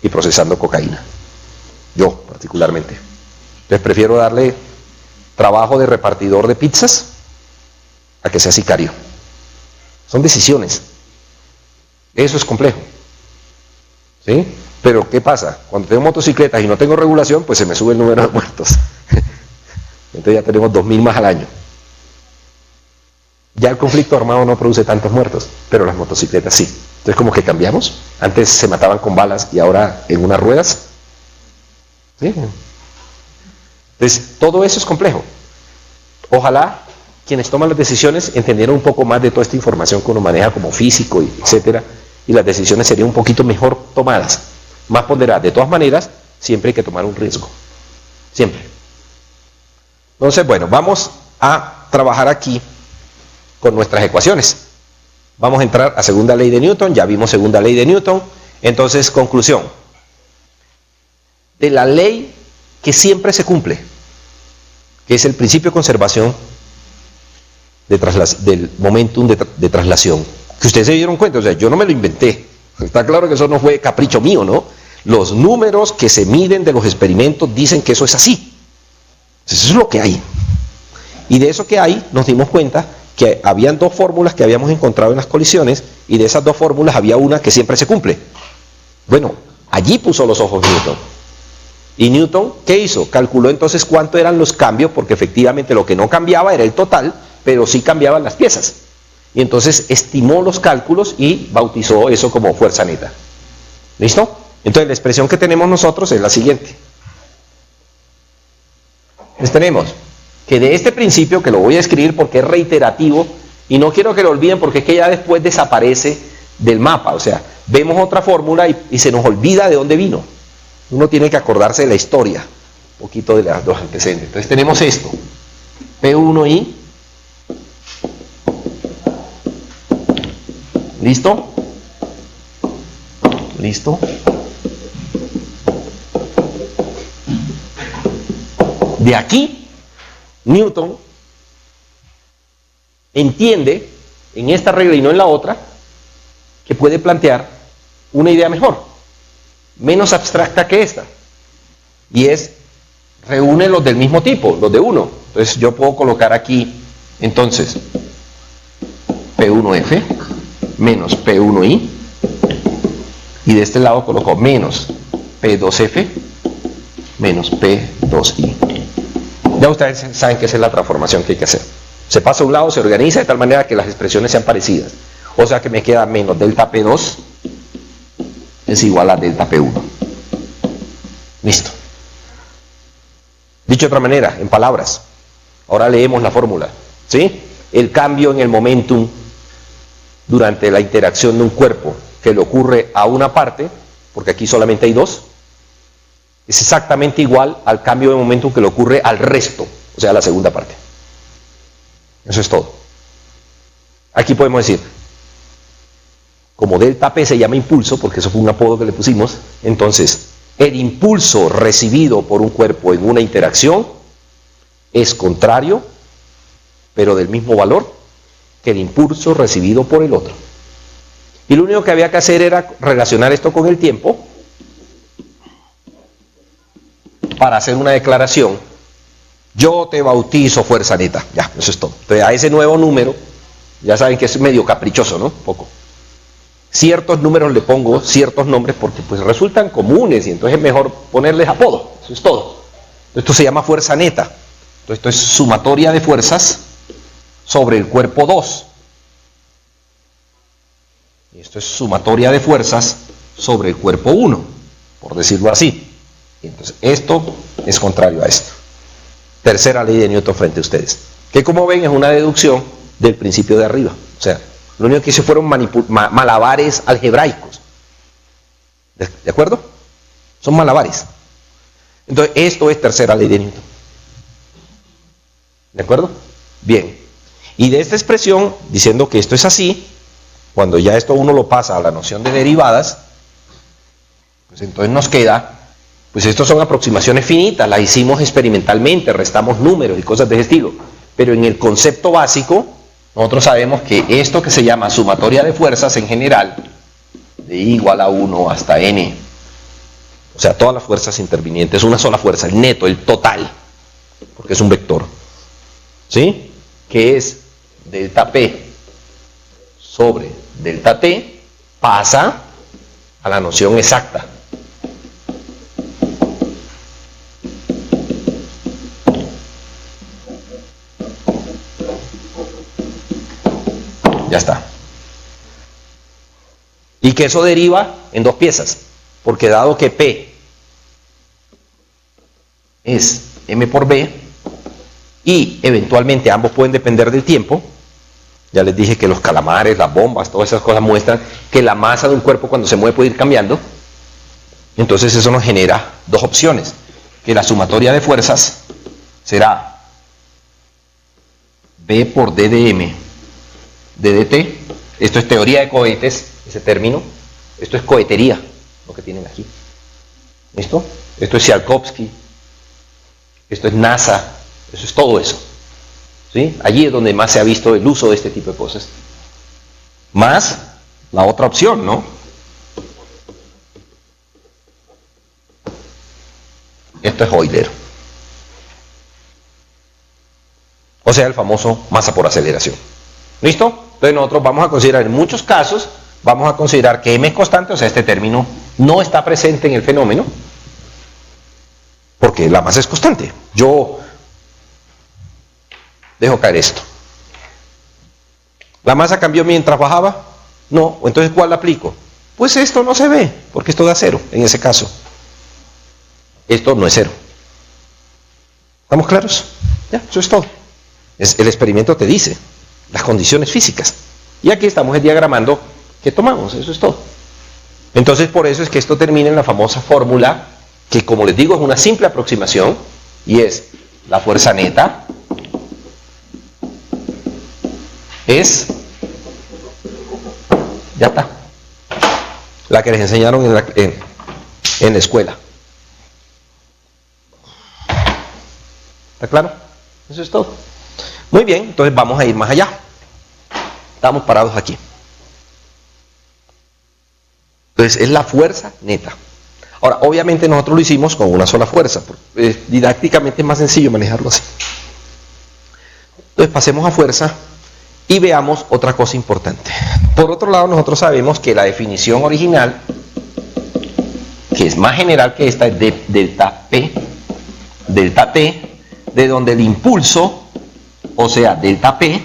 y procesando cocaína. Yo, particularmente. Entonces prefiero darle trabajo de repartidor de pizzas a que sea sicario. Son decisiones. Eso es complejo. ¿Sí? Pero ¿qué pasa? Cuando tengo motocicletas y no tengo regulación, pues se me sube el número de muertos. Entonces ya tenemos 2.000 más al año. Ya el conflicto armado no produce tantos muertos, pero las motocicletas sí. Entonces como que cambiamos. Antes se mataban con balas y ahora en unas ruedas. ¿Sí? Entonces todo eso es complejo. Ojalá quienes toman las decisiones entendieran un poco más de toda esta información que uno maneja como físico, etcétera, y las decisiones serían un poquito mejor tomadas, más ponderadas. De todas maneras, siempre hay que tomar un riesgo. Siempre. Entonces, bueno, vamos a trabajar aquí con nuestras ecuaciones. Vamos a entrar a segunda ley de Newton, ya vimos segunda ley de Newton. Entonces, conclusión. De la ley que siempre se cumple, que es el principio de conservación del momentum de traslación, que ustedes se dieron cuenta, o sea, yo no me lo inventé. Está claro que eso no fue capricho mío, ¿no? Los números que se miden de los experimentos dicen que eso es así. Eso es lo que hay. Y de eso que hay, nos dimos cuenta que habían dos fórmulas que habíamos encontrado en las colisiones, y de esas dos fórmulas había una que siempre se cumple. Bueno, allí puso los ojos Newton. Y Newton, ¿qué hizo? Calculó entonces cuánto eran los cambios, porque efectivamente lo que no cambiaba era el total, pero sí cambiaban las piezas. Y entonces estimó los cálculos y bautizó eso como fuerza neta. ¿Listo? Entonces la expresión que tenemos nosotros es la siguiente. Entonces tenemos que de este principio, que lo voy a escribir porque es reiterativo, y no quiero que lo olviden porque es que ya después desaparece del mapa, o sea, vemos otra fórmula y se nos olvida de dónde vino. Uno tiene que acordarse de la historia, poquito de los antecedentes. Entonces tenemos esto, P1i, ¿listo? ¿Listo? De aquí, Newton entiende en esta regla y no en la otra que puede plantear una idea mejor, menos abstracta que esta, y es reúne los del mismo tipo, los de 1. Entonces yo puedo colocar aquí entonces P1F menos P1I, y de este lado coloco menos P2F menos P2I. Ya ustedes saben que esa es la transformación que hay que hacer. Se pasa a un lado, se organiza de tal manera que las expresiones sean parecidas. O sea que me queda menos delta P2 es igual a delta P1. Listo. Dicho de otra manera, en palabras, ahora leemos la fórmula, ¿sí? El cambio en el momentum durante la interacción de un cuerpo que le ocurre a una parte, porque aquí solamente hay dos, es exactamente igual al cambio de momentum que le ocurre al resto, o sea, a la segunda parte. Eso es todo. Aquí podemos decir, como delta P se llama impulso, porque eso fue un apodo que le pusimos, entonces el impulso recibido por un cuerpo en una interacción es contrario, pero del mismo valor que el impulso recibido por el otro. Y lo único que había que hacer era relacionar esto con el tiempo para hacer una declaración. Yo te bautizo fuerza neta. Ya, eso es todo. Entonces a ese nuevo número, ya saben que es medio caprichoso, ¿no? Un poco. Ciertos números le pongo ciertos nombres porque pues resultan comunes y entonces es mejor ponerles apodo. Eso es todo. Esto se llama fuerza neta. Entonces esto es sumatoria de fuerzas sobre el cuerpo 2. Y esto es sumatoria de fuerzas sobre el cuerpo 1, por decirlo así. Y entonces esto es contrario a esto. Tercera ley de Newton frente a ustedes. Que como ven es una deducción del principio de arriba. O sea, lo único que hice fueron malabares algebraicos. ¿De acuerdo? Son malabares. Entonces esto es tercera ley de Newton. ¿De acuerdo? Bien. Y de esta expresión, diciendo que esto es así, cuando ya esto uno lo pasa a la noción de derivadas, pues entonces nos queda, pues estos son aproximaciones finitas, las hicimos experimentalmente, restamos números y cosas de ese estilo, pero en el concepto básico, nosotros sabemos que esto que se llama sumatoria de fuerzas en general, de I igual a 1 hasta N, o sea, todas las fuerzas intervinientes, una sola fuerza, el neto, el total, porque es un vector, ¿sí? Que es delta P sobre delta T, pasa a la noción exacta. Ya está. Y que eso deriva en dos piezas, porque dado que P es M por B, y eventualmente ambos pueden depender del tiempo, ya les dije que los calamares, las bombas, todas esas cosas muestran que la masa de un cuerpo cuando se mueve puede ir cambiando, entonces eso nos genera dos opciones, que la sumatoria de fuerzas será B por D de M de dt, esto es teoría de cohetes, ese término, esto es cohetería, lo que tienen aquí, ¿listo? Esto es Tsiolkovsky, esto es NASA, eso es todo eso, ¿sí? Allí es donde más se ha visto el uso de este tipo de cosas, más la otra opción, ¿no? Esto es Euler, o sea, el famoso masa por aceleración. ¿Listo? Entonces nosotros vamos a considerar, en muchos casos, vamos a considerar que M es constante, o sea, este término no está presente en el fenómeno, porque la masa es constante. Yo dejo caer esto. ¿La masa cambió mientras bajaba? No. Entonces, ¿cuál la aplico? Pues esto no se ve, porque esto da cero, en ese caso. Esto no es cero. ¿Estamos claros? Ya, eso es todo. El experimento te dice las condiciones físicas. Y aquí estamos diagramando qué tomamos, eso es todo. Entonces por eso es que esto termina en la famosa fórmula, que como les digo es una simple aproximación, y es la fuerza neta es, ya está, la que les enseñaron en la escuela. ¿Está claro? Eso es todo. Muy bien, entonces vamos a ir más allá. Estamos parados aquí. Entonces es la fuerza neta. Ahora, obviamente nosotros lo hicimos con una sola fuerza. Didácticamente es más sencillo manejarlo así. Entonces pasemos a fuerza y veamos otra cosa importante. Por otro lado, nosotros sabemos que la definición original, que es más general que esta, es de delta P, delta T, de donde el impulso, o sea, delta P,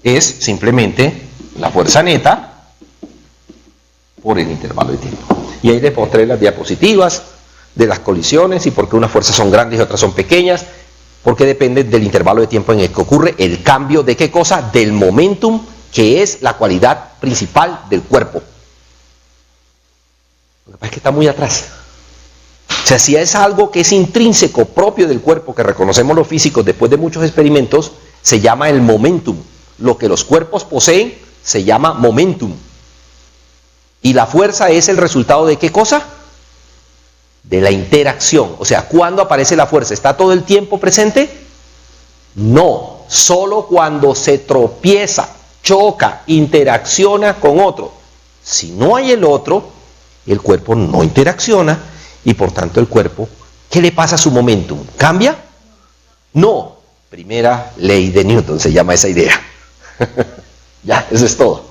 es simplemente la fuerza neta por el intervalo de tiempo. Y ahí les mostré las diapositivas de las colisiones y por qué unas fuerzas son grandes y otras son pequeñas, porque depende del intervalo de tiempo en el que ocurre el cambio de qué cosa, del momentum, que es la cualidad principal del cuerpo. Lo que pasa es que está muy atrás. O sea, si es algo que es intrínseco, propio del cuerpo, que reconocemos los físicos después de muchos experimentos, se llama el momentum. Lo que los cuerpos poseen se llama momentum. Y la fuerza es el resultado de ¿qué cosa? De la interacción. O sea, ¿cuándo aparece la fuerza? ¿Está todo el tiempo presente? No, solo cuando se tropieza, choca, interacciona con otro. Si no hay el otro, el cuerpo no interacciona y por tanto el cuerpo, ¿qué le pasa a su momentum? ¿Cambia? No. Primera ley de Newton se llama esa idea. Ya, eso es todo.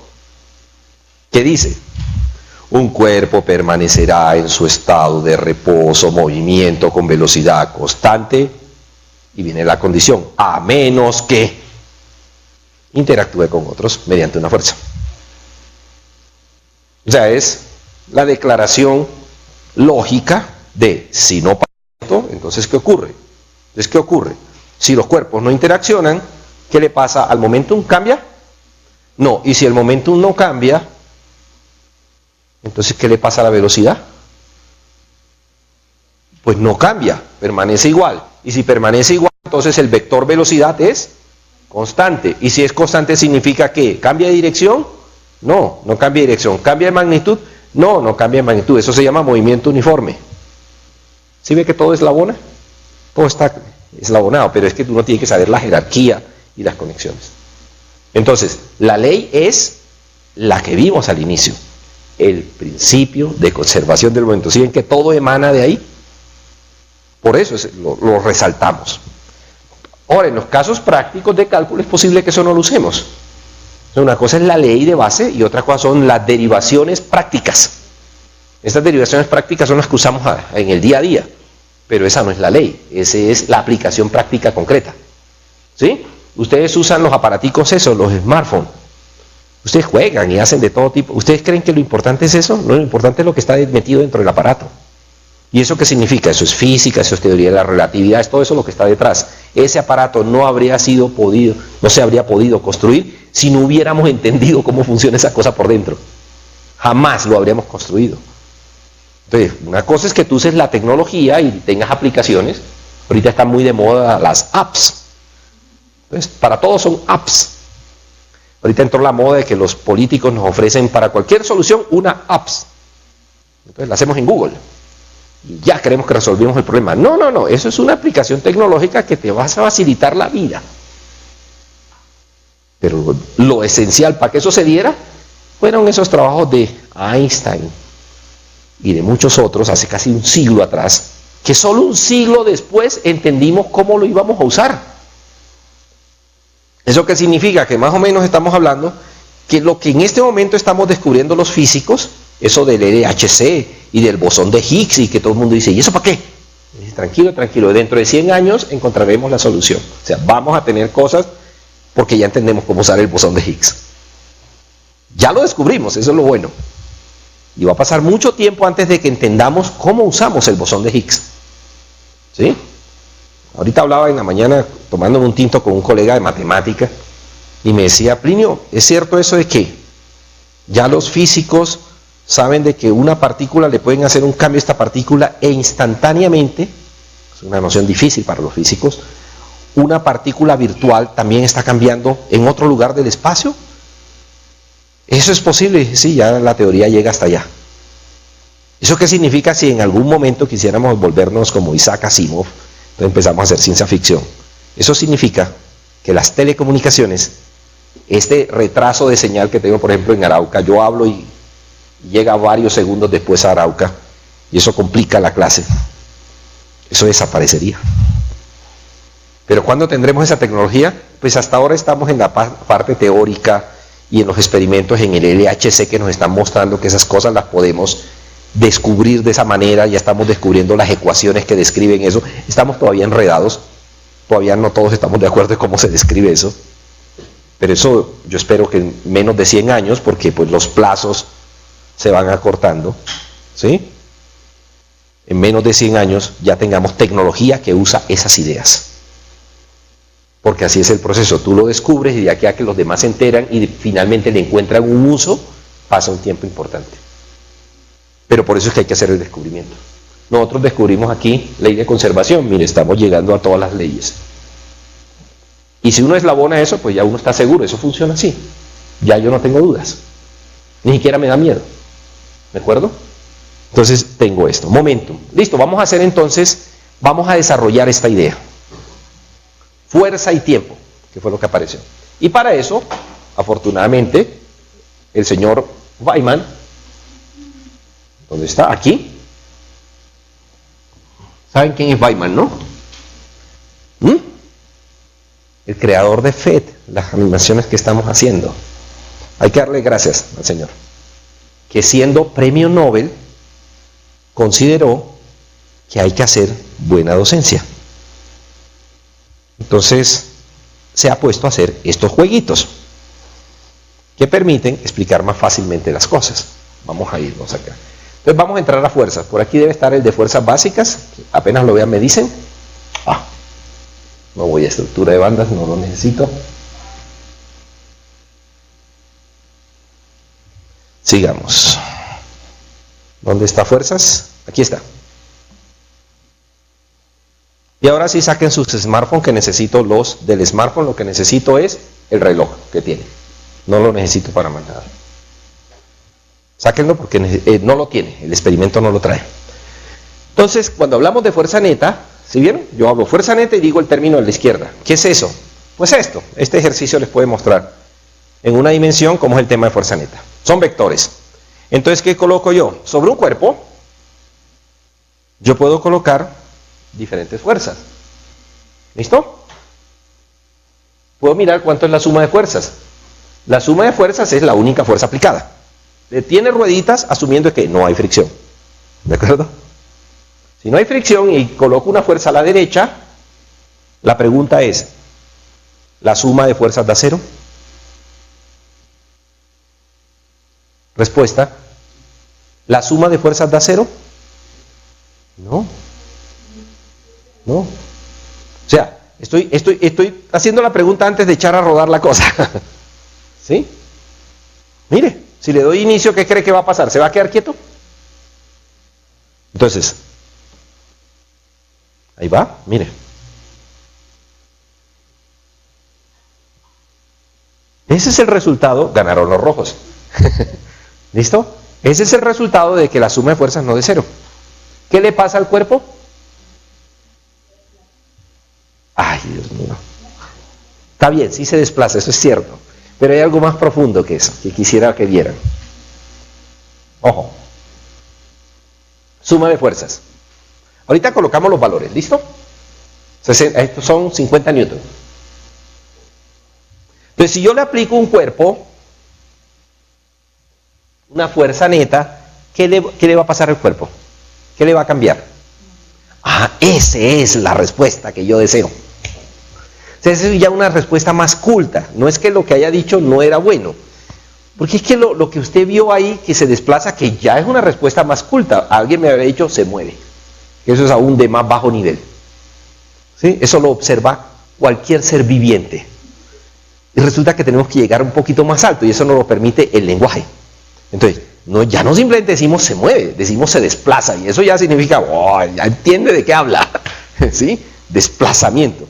¿Qué dice? Un cuerpo permanecerá en su estado de reposo, movimiento con velocidad constante, y viene la condición, a menos que interactúe con otros mediante una fuerza. O sea, es la declaración lógica de, si no pasa esto, entonces ¿qué ocurre? Entonces, ¿qué ocurre? Si los cuerpos no interaccionan, ¿qué le pasa al momentum? ¿Cambia? No, y si el momentum no cambia, entonces, ¿qué le pasa a la velocidad? Pues no cambia, permanece igual. Y si permanece igual, entonces el vector velocidad es constante. Y si es constante, ¿significa que cambia de dirección? No, no cambia de dirección. ¿Cambia de magnitud? No, no cambia de magnitud. Eso se llama movimiento uniforme. ¿Sí ve que todo es eslabona? Todo está eslabonado, pero es que uno tiene que saber la jerarquía y las conexiones. Entonces, la ley es la que vimos al inicio. El principio de conservación del momento. ¿Sí ven que todo emana de ahí? Por eso lo resaltamos. Ahora, en los casos prácticos de cálculo es posible que eso no lo usemos. Una cosa es la ley de base y otra cosa son las derivaciones prácticas. Estas derivaciones prácticas son las que usamos en el día a día, pero esa no es la ley, esa es la aplicación práctica concreta. ¿Sí? Ustedes usan los aparaticos esos, los smartphones. Ustedes juegan y hacen de todo tipo. ¿Ustedes creen que lo importante es eso? No, lo importante es lo que está metido dentro del aparato. ¿Y eso qué significa? Eso es física, eso es teoría de la relatividad, es todo eso lo que está detrás. Ese aparato no se habría podido construir si no hubiéramos entendido cómo funciona esa cosa por dentro. Jamás lo habríamos construido. Entonces, una cosa es que tú uses la tecnología y tengas aplicaciones. Ahorita están muy de moda las apps. Entonces, para todos son apps. Ahorita entró la moda de que los políticos nos ofrecen para cualquier solución una apps. Entonces la hacemos en Google. Y ya creemos que resolvimos el problema. No, no, no. Eso es una aplicación tecnológica que te va a facilitar la vida. Pero lo esencial para que eso se diera fueron esos trabajos de Einstein y de muchos otros hace casi un siglo atrás, que solo un siglo después entendimos cómo lo íbamos a usar. ¿Eso qué significa? Que más o menos estamos hablando que lo que en este momento estamos descubriendo los físicos, eso del LHC y del bosón de Higgs, y que todo el mundo dice, ¿y eso para qué? Dice, tranquilo, tranquilo, dentro de 100 años encontraremos la solución. O sea, vamos a tener cosas porque ya entendemos cómo usar el bosón de Higgs. Ya lo descubrimos, eso es lo bueno. Y va a pasar mucho tiempo antes de que entendamos cómo usamos el bosón de Higgs. ¿Sí? Ahorita hablaba en la mañana tomándome un tinto con un colega de matemática y me decía, Plinio, ¿es cierto eso de que ya los físicos saben de que una partícula le pueden hacer un cambio a esta partícula e instantáneamente, es una noción difícil para los físicos, una partícula virtual también está cambiando en otro lugar del espacio. ¿Eso es posible? Sí, ya la teoría llega hasta allá. ¿Eso qué significa si en algún momento quisiéramos volvernos como Isaac Asimov? Entonces empezamos a hacer ciencia ficción. Eso significa que las telecomunicaciones, este retraso de señal que tengo, por ejemplo, en Arauca, yo hablo y llega varios segundos después a Arauca, y eso complica la clase. Eso desaparecería. Pero ¿cuándo tendremos esa tecnología? Pues hasta ahora estamos en la parte teórica y en los experimentos en el LHC que nos están mostrando que esas cosas las podemos descubrir de esa manera. Ya estamos descubriendo las ecuaciones que describen eso. Estamos todavía enredados, todavía no todos estamos de acuerdo en cómo se describe eso. Pero eso yo espero que en menos de 100 años, porque pues los plazos se van acortando, ¿sí? En menos de 100 años ya tengamos tecnología que usa esas ideas. Porque así es el proceso, tú lo descubres y de aquí a que los demás se enteran y finalmente le encuentran un uso, pasa un tiempo importante. Pero por eso es que hay que hacer el descubrimiento. Nosotros descubrimos aquí ley de conservación, mire, estamos llegando a todas las leyes. Y si uno eslabona eso, pues ya uno está seguro, eso funciona así. Ya yo no tengo dudas, ni siquiera me da miedo. ¿De acuerdo? Entonces tengo esto, momentum. Listo, vamos a hacer entonces, vamos a desarrollar esta idea. Fuerza y tiempo, que fue lo que apareció. Y para eso, afortunadamente, el señor Feynman, ¿dónde está? Aquí. ¿Saben quién es Feynman, no? El creador de FET, las animaciones que estamos haciendo. Hay que darle gracias al señor, que siendo premio Nobel, consideró que hay que hacer buena docencia. Entonces, se ha puesto a hacer estos jueguitos que permiten explicar más fácilmente las cosas. Vamos a irnos acá. Entonces vamos a entrar a fuerzas. Por aquí debe estar el de fuerzas básicas. Apenas lo vean me dicen. No voy a estructura de bandas, no lo necesito. Sigamos. ¿Dónde está fuerzas? Aquí está. Y ahora sí saquen sus smartphones, que necesito los del smartphone. Lo que necesito es el reloj que tiene. No lo necesito para más nada. Sáquenlo porque no lo tiene, el experimento no lo trae. Entonces, cuando hablamos de fuerza neta, ¿sí vieron? Yo hablo fuerza neta y digo el término de la izquierda. ¿Qué es eso? Pues esto, este ejercicio les puede mostrar en una dimensión cómo es el tema de fuerza neta. Son vectores. Entonces, ¿qué coloco yo? Sobre un cuerpo, yo puedo colocar diferentes fuerzas. ¿Listo? Puedo mirar cuánto es la suma de fuerzas. La suma de fuerzas es la única fuerza aplicada. Tiene rueditas asumiendo que no hay fricción. ¿De acuerdo? Si no hay fricción y coloco una fuerza a la derecha, la pregunta es, ¿la suma de fuerzas da cero? Respuesta, ¿la suma de fuerzas da cero? No. No. O sea, estoy haciendo la pregunta antes de echar a rodar la cosa. ¿Sí? Mire, si le doy inicio, ¿qué cree que va a pasar? ¿Se va a quedar quieto? Entonces, ahí va, mire. Ese es el resultado, ganaron los rojos. ¿Listo? Ese es el resultado de que la suma de fuerzas no de cero. ¿Qué le pasa al cuerpo? Ay, Dios mío. Está bien, sí se desplaza, eso es cierto. Pero hay algo más profundo que eso, que quisiera que vieran. Ojo. Suma de fuerzas. Ahorita colocamos los valores, ¿listo? Estos son 50 newtons. Entonces, si yo le aplico un cuerpo, una fuerza neta, ¿qué le va a pasar al cuerpo? ¿Qué le va a cambiar? Esa es la respuesta que yo deseo. Esa es ya una respuesta más culta. No es que lo que haya dicho no era bueno. Porque es que lo que usted vio ahí, que se desplaza, que ya es una respuesta más culta. Alguien me habría dicho, se mueve. Eso es aún de más bajo nivel. ¿Sí? Eso lo observa cualquier ser viviente. Y resulta que tenemos que llegar un poquito más alto, y eso nos lo permite el lenguaje. Entonces, ya no simplemente decimos se mueve, decimos se desplaza, y eso ya significa, ya entiende de qué habla. ¿sí? Desplazamiento.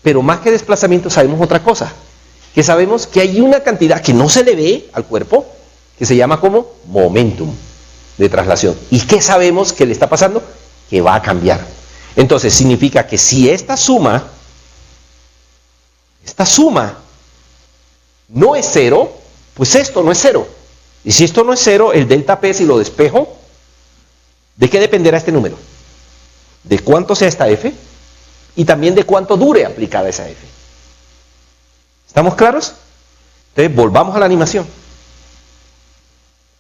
Pero más que desplazamiento sabemos otra cosa, que sabemos que hay una cantidad que no se le ve al cuerpo, que se llama como momentum de traslación. ¿Y qué sabemos que le está pasando? Que va a cambiar. Entonces significa que si esta suma no es cero, pues esto no es cero. Y si esto no es cero, el delta P, si lo despejo, ¿de qué dependerá este número? De cuánto sea esta F y también de cuánto dure aplicada esa F. ¿Estamos claros? Entonces volvamos a la animación.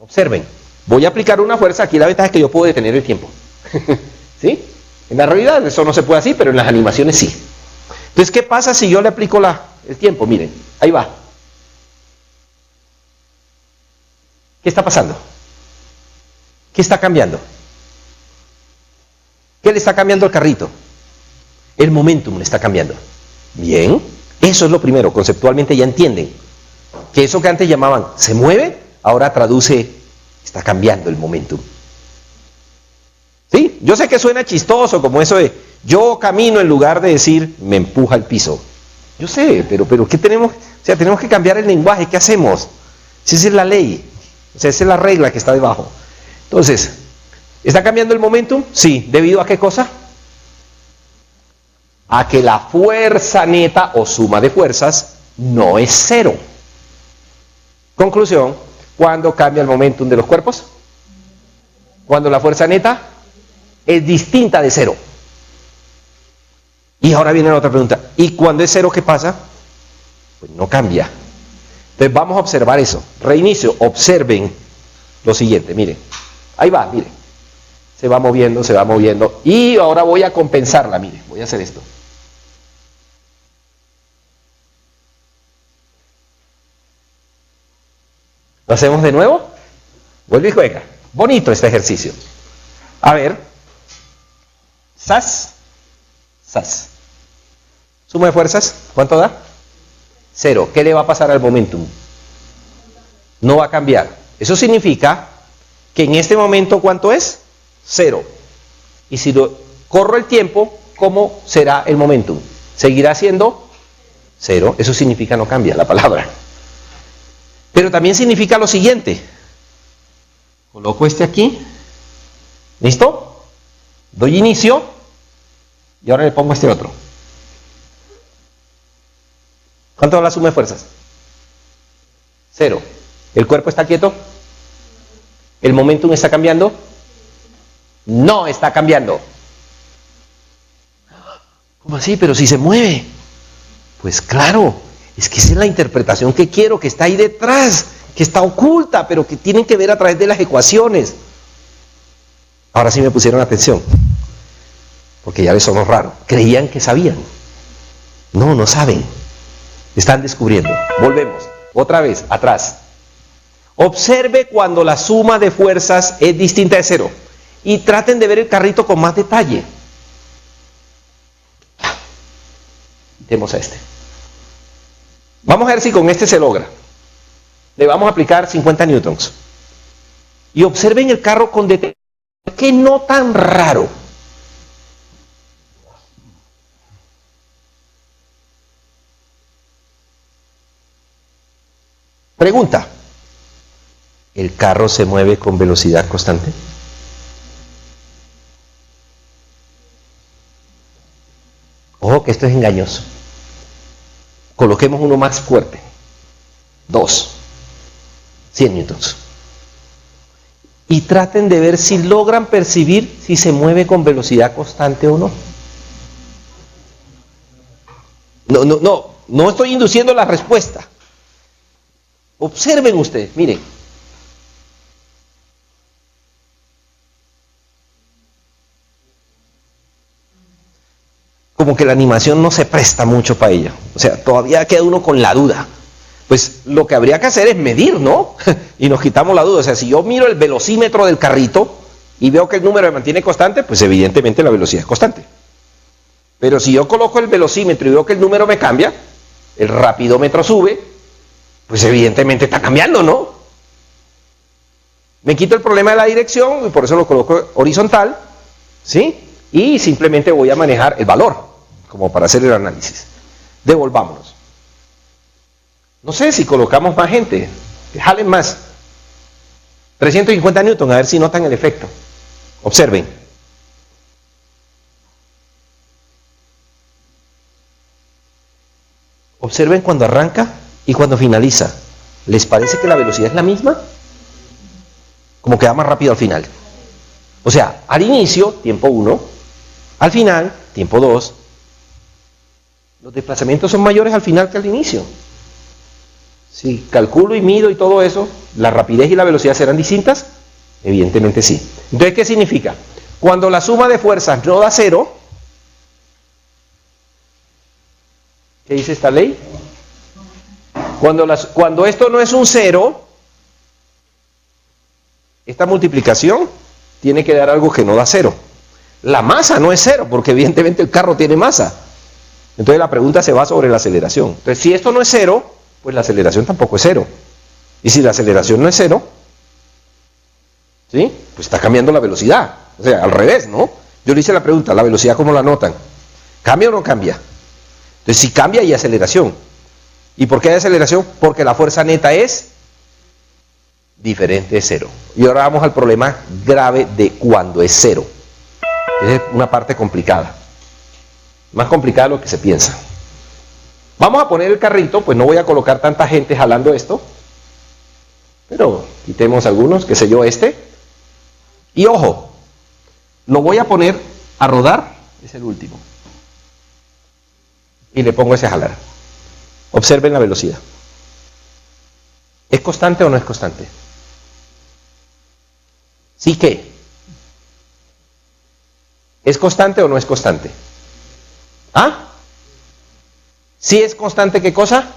Observen, voy a aplicar una fuerza, aquí la ventaja es que yo puedo detener el tiempo. ¿Sí? En la realidad eso no se puede así, pero en las animaciones sí. Entonces, ¿qué pasa si yo le aplico el tiempo? Miren, ahí va. ¿Qué está pasando? ¿Qué está cambiando? ¿Qué le está cambiando al carrito? El momentum le está cambiando. Bien, eso es lo primero, conceptualmente ya entienden. Que eso que antes llamaban se mueve, ahora traduce, está cambiando el momentum. ¿Sí? Yo sé que suena chistoso como eso de yo camino en lugar de decir me empuja al piso. Yo sé, pero ¿qué tenemos? O sea, tenemos que cambiar el lenguaje, ¿qué hacemos? Si esa es la ley, o sea, esa es la regla que está debajo. Entonces, ¿está cambiando el momentum? Sí, ¿debido a qué cosa? A que la fuerza neta o suma de fuerzas no es cero. Conclusión, ¿cuándo cambia el momentum de los cuerpos? Cuando la fuerza neta es distinta de cero. Y ahora viene la otra pregunta, ¿y cuando es cero qué pasa? Pues no cambia. Entonces vamos a observar eso. Reinicio, observen lo siguiente, miren. Ahí va, miren. Se va moviendo. Y ahora voy a compensarla, miren. Voy a hacer esto. ¿Lo hacemos de nuevo? Vuelve y juega. Bonito este ejercicio. A ver. Sas. Suma de fuerzas, ¿cuánto da? Cero. ¿Qué le va a pasar al momentum? No va a cambiar. Eso significa que en este momento, ¿cuánto es? Cero. Y si corro el tiempo, ¿cómo será el momentum? ¿Seguirá siendo cero? Eso significa no cambia la palabra. Pero también significa lo siguiente. Coloco este aquí. ¿Listo? Doy inicio. Y ahora le pongo este otro. ¿Cuánto da la suma de fuerzas? Cero. ¿El cuerpo está quieto? ¿El momentum está cambiando? No está cambiando. ¿Cómo así? Pero si se mueve. Pues claro, es que esa es la interpretación que quiero, que está ahí detrás, que está oculta, pero que tienen que ver a través de las ecuaciones. Ahora sí me pusieron atención, porque ya les sonó raro. Creían que sabían. No, no saben. Están descubriendo. Volvemos, otra vez, atrás. Observe cuando la suma de fuerzas es distinta de cero. Y traten de ver el carrito con más detalle. Quitemos a este. Vamos a ver si con este se logra. Le vamos a aplicar 50 newtons. Y observen el carro con detalle. ¿Qué no tan raro? Pregunta. ¿El carro se mueve con velocidad constante? Ojo que esto es engañoso. Coloquemos uno más fuerte. 100 newtons. Y traten de ver si logran percibir si se mueve con velocidad constante o no. No estoy induciendo la respuesta. Observen ustedes, miren. Como que la animación no se presta mucho para ella. O sea, todavía queda uno con la duda. Pues lo que habría que hacer es medir, ¿no? Y nos quitamos la duda. O sea, si yo miro el velocímetro del carrito y veo que el número se mantiene constante, pues evidentemente la velocidad es constante. Pero si yo coloco el velocímetro y veo que el número me cambia, el rapidómetro sube, pues evidentemente está cambiando, ¿no? Me quito el problema de la dirección y por eso lo coloco horizontal, ¿sí? y simplemente voy a manejar el valor, como para hacer el análisis. Devolvámonos. No sé si colocamos más gente, que jalen más. 350 newton, a ver si notan el efecto. Observen. Observen cuando arranca y cuando finaliza. ¿Les parece que la velocidad es la misma? Como que va más rápido al final. O sea, al inicio, tiempo 1, al final, tiempo 2. Los desplazamientos son mayores al final que al inicio. Si calculo y mido y todo eso, ¿la rapidez y la velocidad serán distintas? Evidentemente sí. Entonces, ¿qué significa? Cuando la suma de fuerzas no da 0, ¿qué dice esta ley? Cuando esto no es un 0, esta multiplicación tiene que dar algo que no da 0. La masa no es 0, porque evidentemente el carro tiene masa. Entonces la pregunta se va sobre la aceleración. Entonces, si esto no es 0, pues la aceleración tampoco es 0. Y si la aceleración no es 0, ¿sí? Pues está cambiando la velocidad. O sea, al revés, ¿no? Yo le hice la pregunta, ¿la velocidad cómo la notan? ¿Cambia o no cambia? Entonces, si cambia, hay aceleración. ¿Y por qué hay aceleración? Porque la fuerza neta es diferente de 0. Y ahora vamos al problema grave de cuando es 0. Es una parte complicada. Más complicada de lo que se piensa. Vamos a poner el carrito, pues no voy a colocar tanta gente jalando esto. Pero quitemos algunos, qué sé yo, este. Y ojo, lo voy a poner a rodar, es el último. Y le pongo ese a jalar. Observen la velocidad. ¿Es constante o no es constante? ¿Sí qué? ¿Es constante o no es constante? ¿Ah? ¿Sí es constante qué cosa?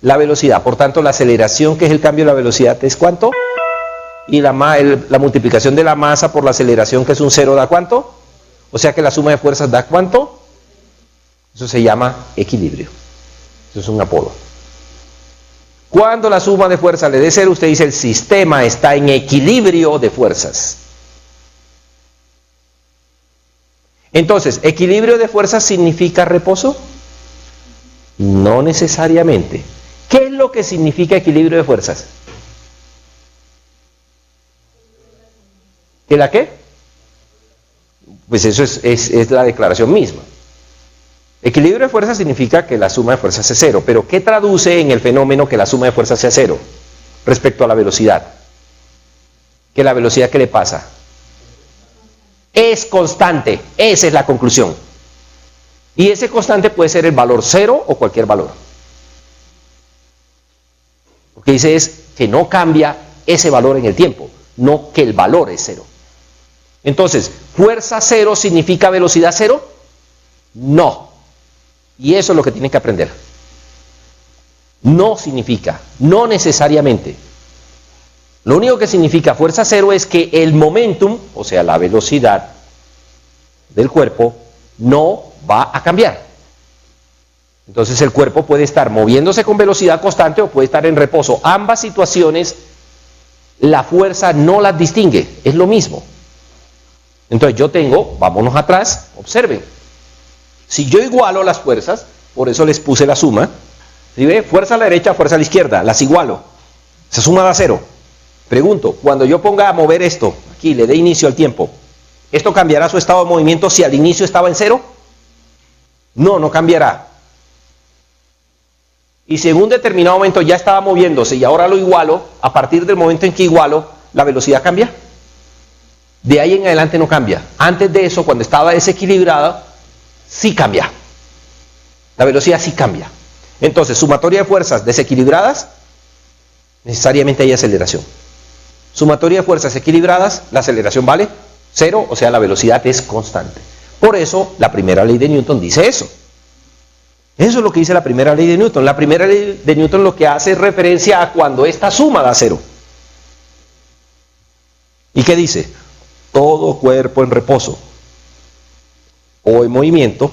La velocidad. Por tanto, la aceleración, que es el cambio de la velocidad, ¿es cuánto? Y la multiplicación de la masa por la aceleración, que es un 0, ¿da cuánto? O sea que la suma de fuerzas da ¿cuánto? Eso se llama equilibrio. Eso es un apodo. Cuando la suma de fuerzas le dé 0, usted dice el sistema está en equilibrio de fuerzas. Entonces, ¿equilibrio de fuerzas significa reposo? No necesariamente. ¿Qué es lo que significa equilibrio de fuerzas? ¿Que la qué? Pues eso es la declaración misma. Equilibrio de fuerzas significa que la suma de fuerzas es 0, pero ¿qué traduce en el fenómeno que la suma de fuerzas sea 0 respecto a la velocidad? ¿Que la velocidad qué le pasa? Es constante, esa es la conclusión. Y ese constante puede ser el valor 0 o cualquier valor. Lo que dice es que no cambia ese valor en el tiempo, no que el valor es 0. Entonces, ¿fuerza 0 significa velocidad 0? No. Y eso es lo que tienen que aprender. No significa, no necesariamente. Lo único que significa fuerza 0 es que el momentum, o sea, la velocidad del cuerpo, no va a cambiar. Entonces el cuerpo puede estar moviéndose con velocidad constante o puede estar en reposo. Ambas situaciones, la fuerza no las distingue, es lo mismo. Entonces yo tengo, vámonos atrás, observen. Si yo igualo las fuerzas, por eso les puse la suma, ¿sí ve? Fuerza a la derecha, fuerza a la izquierda, las igualo. Esa suma da 0. Pregunto, cuando yo ponga a mover esto, aquí le dé inicio al tiempo, ¿esto cambiará su estado de movimiento si al inicio estaba en 0? No, no cambiará. Y si en un determinado momento ya estaba moviéndose y ahora lo igualo, a partir del momento en que igualo, ¿la velocidad cambia? De ahí en adelante no cambia. Antes de eso, cuando estaba desequilibrada, sí cambia. La velocidad sí cambia. Entonces, sumatoria de fuerzas desequilibradas, necesariamente hay aceleración. Sumatoria de fuerzas equilibradas, la aceleración vale 0, o sea, la velocidad es constante. Por eso, la primera ley de Newton dice eso. Eso es lo que dice la primera ley de Newton. La primera ley de Newton lo que hace es referencia a cuando esta suma da 0. ¿Y qué dice? Todo cuerpo en reposo o en movimiento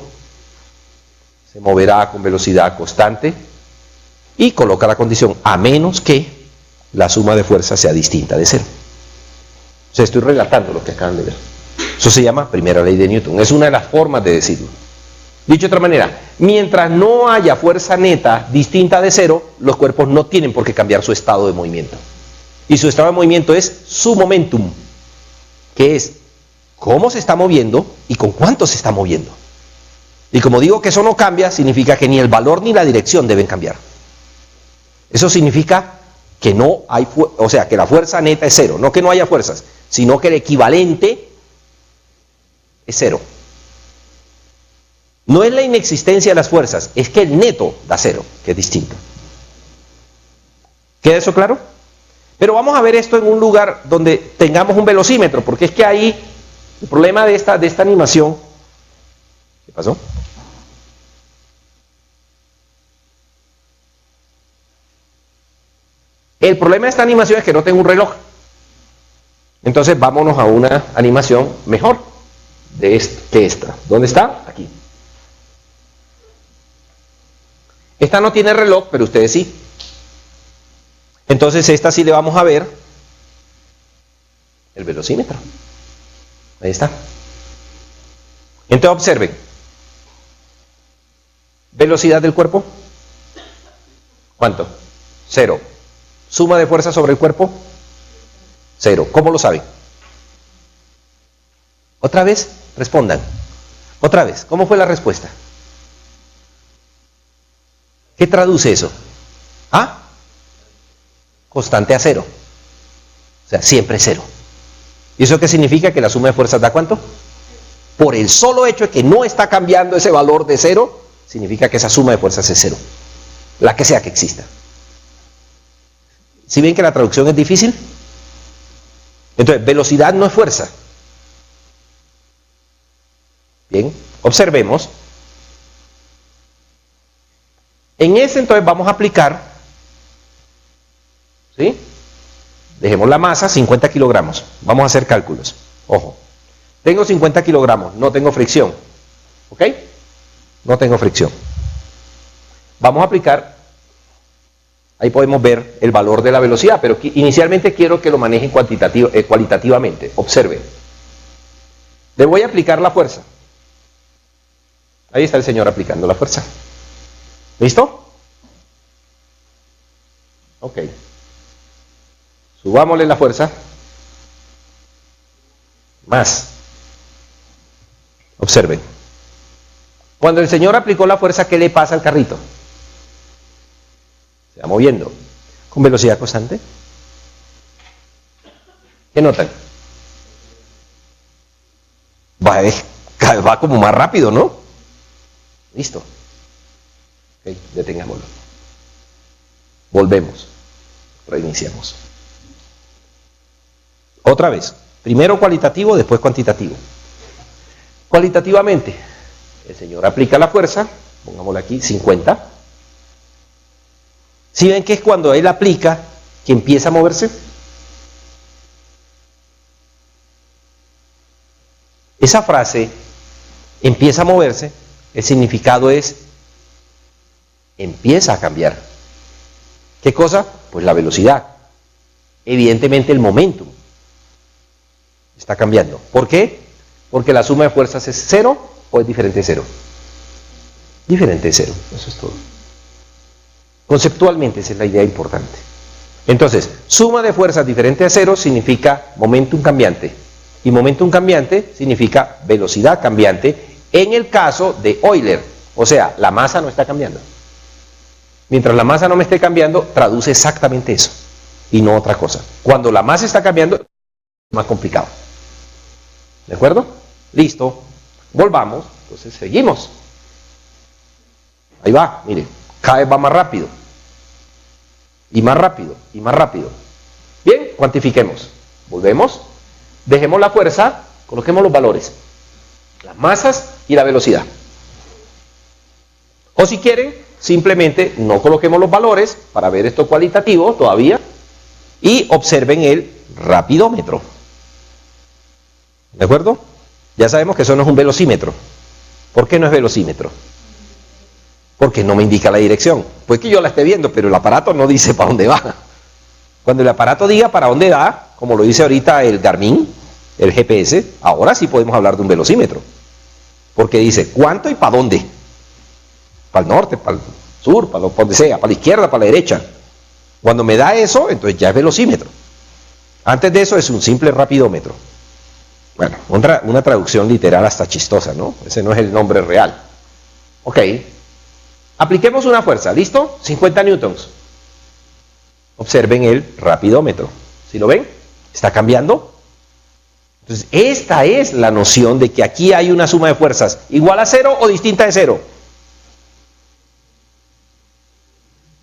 se moverá con velocidad constante y coloca la condición a menos que la suma de fuerzas sea distinta de 0. O sea, estoy relatando lo que acaban de ver. Eso se llama primera ley de Newton. Es una de las formas de decirlo. Dicho de otra manera, mientras no haya fuerza neta distinta de cero, los cuerpos no tienen por qué cambiar su estado de movimiento. Y su estado de movimiento es su momentum, que es cómo se está moviendo y con cuánto se está moviendo. Y como digo que eso no cambia, significa que ni el valor ni la dirección deben cambiar. Eso significa que no hay, o sea, que la fuerza neta es cero, no que no haya fuerzas, sino que el equivalente es cero. No es la inexistencia de las fuerzas, es que el neto da cero, que es distinto. ¿Queda eso claro? Pero vamos a ver esto en un lugar donde tengamos un velocímetro, porque es que ahí el problema de esta animación. ¿Qué pasó? El problema de esta animación es que no tengo un reloj. Entonces vámonos a una animación mejor que esta. ¿Dónde está? Aquí. Esta no tiene reloj, pero ustedes sí. Entonces esta sí le vamos a ver el velocímetro. Ahí está. Entonces observen. Velocidad del cuerpo. ¿Cuánto? 0. Suma de fuerza sobre el cuerpo. 0. ¿Cómo lo saben? Otra vez, respondan. Otra vez, ¿cómo fue la respuesta? ¿Qué traduce eso? ¿Ah? Constante a 0. O sea, siempre 0. ¿Y eso qué significa? Que la suma de fuerzas da ¿cuánto? Por el solo hecho de que no está cambiando ese valor de 0, significa que esa suma de fuerzas es 0. La que sea que exista. ¿Sí ven que la traducción es difícil? Entonces, velocidad no es fuerza. Bien, observemos. En ese entonces vamos a aplicar, ¿sí? Dejemos la masa, 50 kilogramos. Vamos a hacer cálculos. Ojo. Tengo 50 kilogramos, no tengo fricción. ¿Ok? No tengo fricción. Vamos a aplicar, ahí podemos ver el valor de la velocidad, pero inicialmente quiero que lo manejen cualitativamente. Observen. Le voy a aplicar la fuerza. Ahí está el señor aplicando la fuerza. ¿Listo? Ok. Subámosle la fuerza. Más. Observen. Cuando el señor aplicó la fuerza, ¿qué le pasa al carrito? Se va moviendo. ¿Con velocidad constante? ¿Qué notan? Va como más rápido, ¿no? Listo. Ok, detengámoslo. Volvemos. Reiniciamos. Otra vez. Primero cualitativo, después cuantitativo. Cualitativamente, el señor aplica la fuerza, pongámosla aquí, 50. ¿Sí ven que es cuando él aplica que empieza a moverse? Esa frase, empieza a moverse, el significado es, empieza a cambiar. ¿Qué cosa? Pues la velocidad. Evidentemente el momentum está cambiando. ¿Por qué? Porque la suma de fuerzas es 0 o es diferente de 0. Diferente de 0, eso es todo. Conceptualmente esa es la idea importante. Entonces, suma de fuerzas diferente a 0 significa momentum cambiante. Y momentum cambiante significa velocidad cambiante en el caso de Euler. O sea, la masa no está cambiando. Mientras la masa no me esté cambiando, traduce exactamente eso. Y no otra cosa. Cuando la masa está cambiando, es más complicado. ¿De acuerdo? Listo. Volvamos. Entonces seguimos. Ahí va, mire. Cada vez va más rápido. Y más rápido. Y más rápido. Bien, cuantifiquemos. Volvemos. Dejemos la fuerza. Coloquemos los valores. Las masas y la velocidad. O si quieren, simplemente no coloquemos los valores para ver esto cualitativo todavía. Y observen el rapidómetro. ¿De acuerdo? Ya sabemos que eso no es un velocímetro. ¿Por qué no es velocímetro? Porque no me indica la dirección. Pues que yo la esté viendo, pero el aparato no dice para dónde va. Cuando el aparato diga para dónde va, como lo dice ahorita el Garmin, el GPS, ahora sí podemos hablar de un velocímetro. Porque dice, ¿cuánto y para dónde? Para el norte, para el sur, para donde sea, para la izquierda, para la derecha. Cuando me da eso, entonces ya es velocímetro. Antes de eso es un simple rapidómetro. Bueno, una traducción literal hasta chistosa, ¿no? Ese no es el nombre real. Ok. Apliquemos una fuerza, ¿listo? 50 newtons. Observen el rapidómetro. ¿Sí lo ven? ¿Está cambiando? Entonces, esta es la noción de que aquí hay una suma de fuerzas igual a 0 o distinta de 0.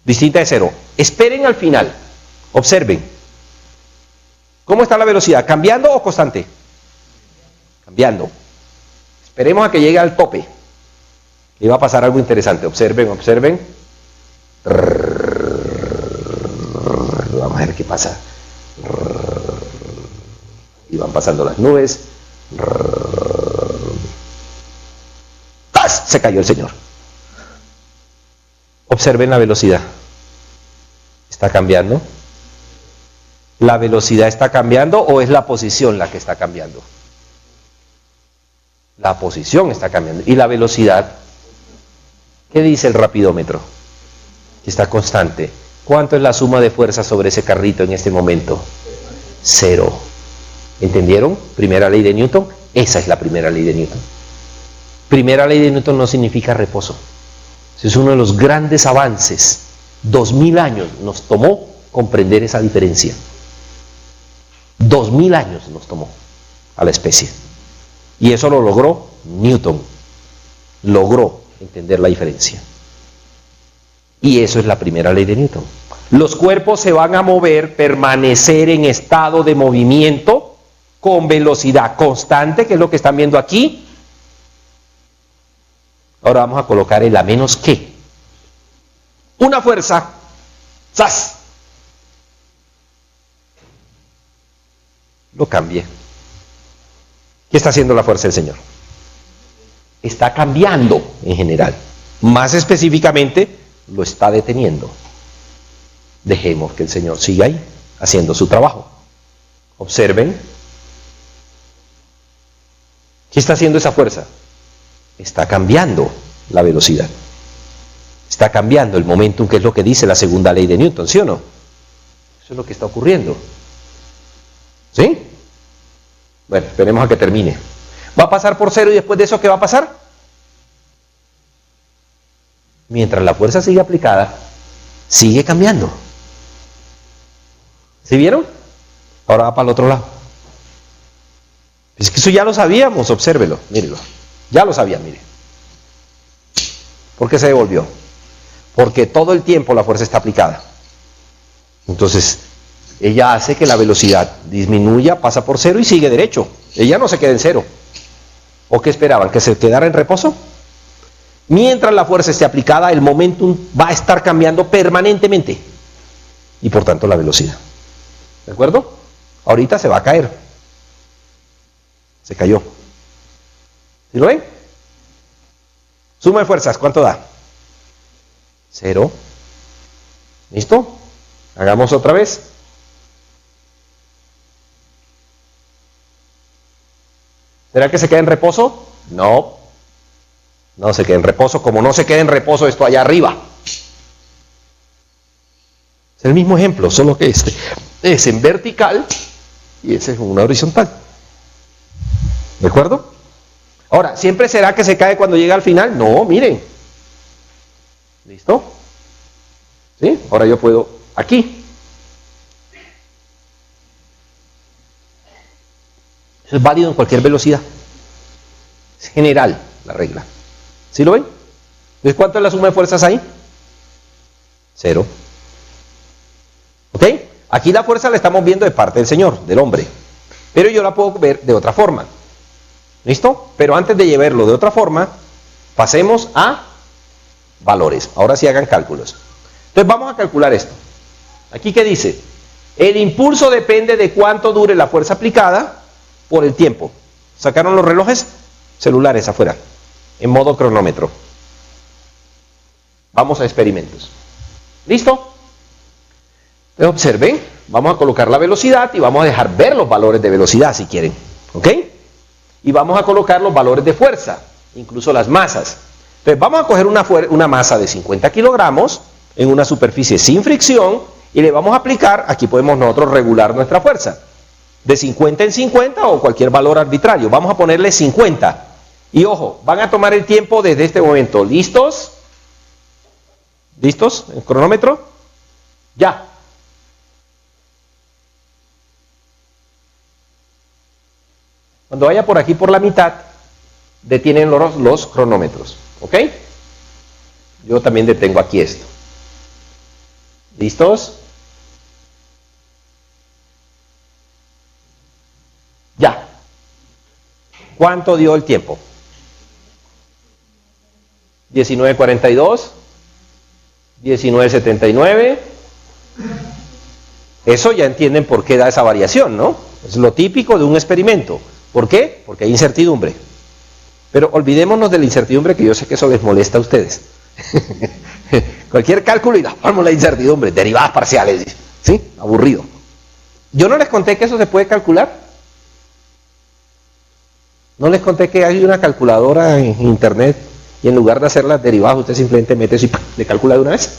Distinta de 0. Esperen al final. Observen. ¿Cómo está la velocidad? ¿Cambiando o constante? Cambiando. Esperemos a que llegue al tope. Y va a pasar algo interesante. Observen, observen. Vamos a ver qué pasa. Y van pasando las nubes. ¡Tas! Se cayó el señor. Observen la velocidad. ¿Está cambiando? ¿La velocidad está cambiando o es la posición la que está cambiando? La posición está cambiando. ¿Y la velocidad? ¿Qué dice el rapidómetro? Que está constante. ¿Cuánto es la suma de fuerza sobre ese carrito en este momento? 0. ¿Entendieron? Primera ley de Newton. Esa es la primera ley de Newton. Primera ley de Newton no significa reposo. Ese es uno de los grandes avances. 2000 años nos tomó comprender esa diferencia. 2000 años nos tomó a la especie. Y eso lo logró Newton. Logró entender la diferencia. Y eso es la primera ley de Newton. Los cuerpos se van a mover, permanecer en estado de movimiento con velocidad constante, que es lo que están viendo aquí. Ahora vamos a colocar el a menos que. Una fuerza. ¡Zas! Lo cambié. ¿Qué está haciendo la fuerza del Señor? Está cambiando en general. Más específicamente, lo está deteniendo. Dejemos que el Señor siga ahí, haciendo su trabajo. Observen. ¿Qué está haciendo esa fuerza? Está cambiando la velocidad. Está cambiando el momentum, que es lo que dice la segunda ley de Newton, ¿sí o no? Eso es lo que está ocurriendo. ¿Sí? Bueno, esperemos a que termine. ¿Va a pasar por 0 y después de eso qué va a pasar? Mientras la fuerza sigue aplicada, sigue cambiando. ¿Sí vieron? Ahora va para el otro lado. Es que eso ya lo sabíamos, obsérvelo, mírelo. Ya lo sabían, mire. ¿Por qué se devolvió? Porque todo el tiempo la fuerza está aplicada. Entonces, ella hace que la velocidad disminuya, pasa por 0 y sigue derecho. Ella no se queda en 0. ¿O qué esperaban? ¿Que se quedara en reposo? Mientras la fuerza esté aplicada, el momentum va a estar cambiando permanentemente. Y por tanto la velocidad. ¿De acuerdo? Ahorita se va a caer. Se cayó. ¿Sí lo ven? Suma de fuerzas, ¿cuánto da? 0. ¿Listo? Hagamos otra vez. ¿Será que se queda en reposo? No. No se queda en reposo, como no se queda en reposo esto allá arriba. Es el mismo ejemplo, solo que este es en vertical y ese es en una horizontal. ¿De acuerdo? Ahora, ¿siempre será que se cae cuando llega al final? No, miren. ¿Listo? ¿Sí? Ahora yo puedo aquí. Eso es válido en cualquier velocidad. Es general la regla. ¿Sí lo ven? Entonces, ¿cuánto es la suma de fuerzas ahí? 0. ¿Ok? Aquí la fuerza la estamos viendo de parte del Señor, del hombre. Pero yo la puedo ver de otra forma. ¿Listo? Pero antes de llevarlo de otra forma, pasemos a valores. Ahora sí hagan cálculos. Entonces vamos a calcular esto. Aquí, ¿qué dice? El impulso depende de cuánto dure la fuerza aplicada por el tiempo. ¿Sacaron los relojes celulares afuera? En modo cronómetro. Vamos a experimentos. ¿Listo? Observen, vamos a colocar la velocidad y vamos a dejar ver los valores de velocidad si quieren. ¿Ok? Y vamos a colocar los valores de fuerza, incluso las masas. Entonces vamos a coger una masa de 50 kilogramos en una superficie sin fricción y le vamos a aplicar, aquí podemos nosotros regular nuestra fuerza, de 50 en 50 o cualquier valor arbitrario. Vamos a ponerle 50. Y ojo, van a tomar el tiempo desde este momento. ¿Listos? ¿Listos? ¿El cronómetro? Ya. Cuando vaya por aquí por la mitad, detienen los cronómetros. ¿Ok? Yo también detengo aquí esto. ¿Listos? Ya. ¿Cuánto dio el tiempo? 19:42, 19:79. Eso ya entienden por qué da esa variación, ¿no? Es lo típico de un experimento. ¿Por qué? Porque hay incertidumbre. Pero olvidémonos de la incertidumbre, que yo sé que eso les molesta a ustedes. Cualquier cálculo y la fórmula de incertidumbre, derivadas parciales, ¿sí? Aburrido. Yo no les conté que eso se puede calcular. No les conté que hay una calculadora en internet y en lugar de hacer las derivadas, usted simplemente mete eso y ¡pam!, le calcula de una vez.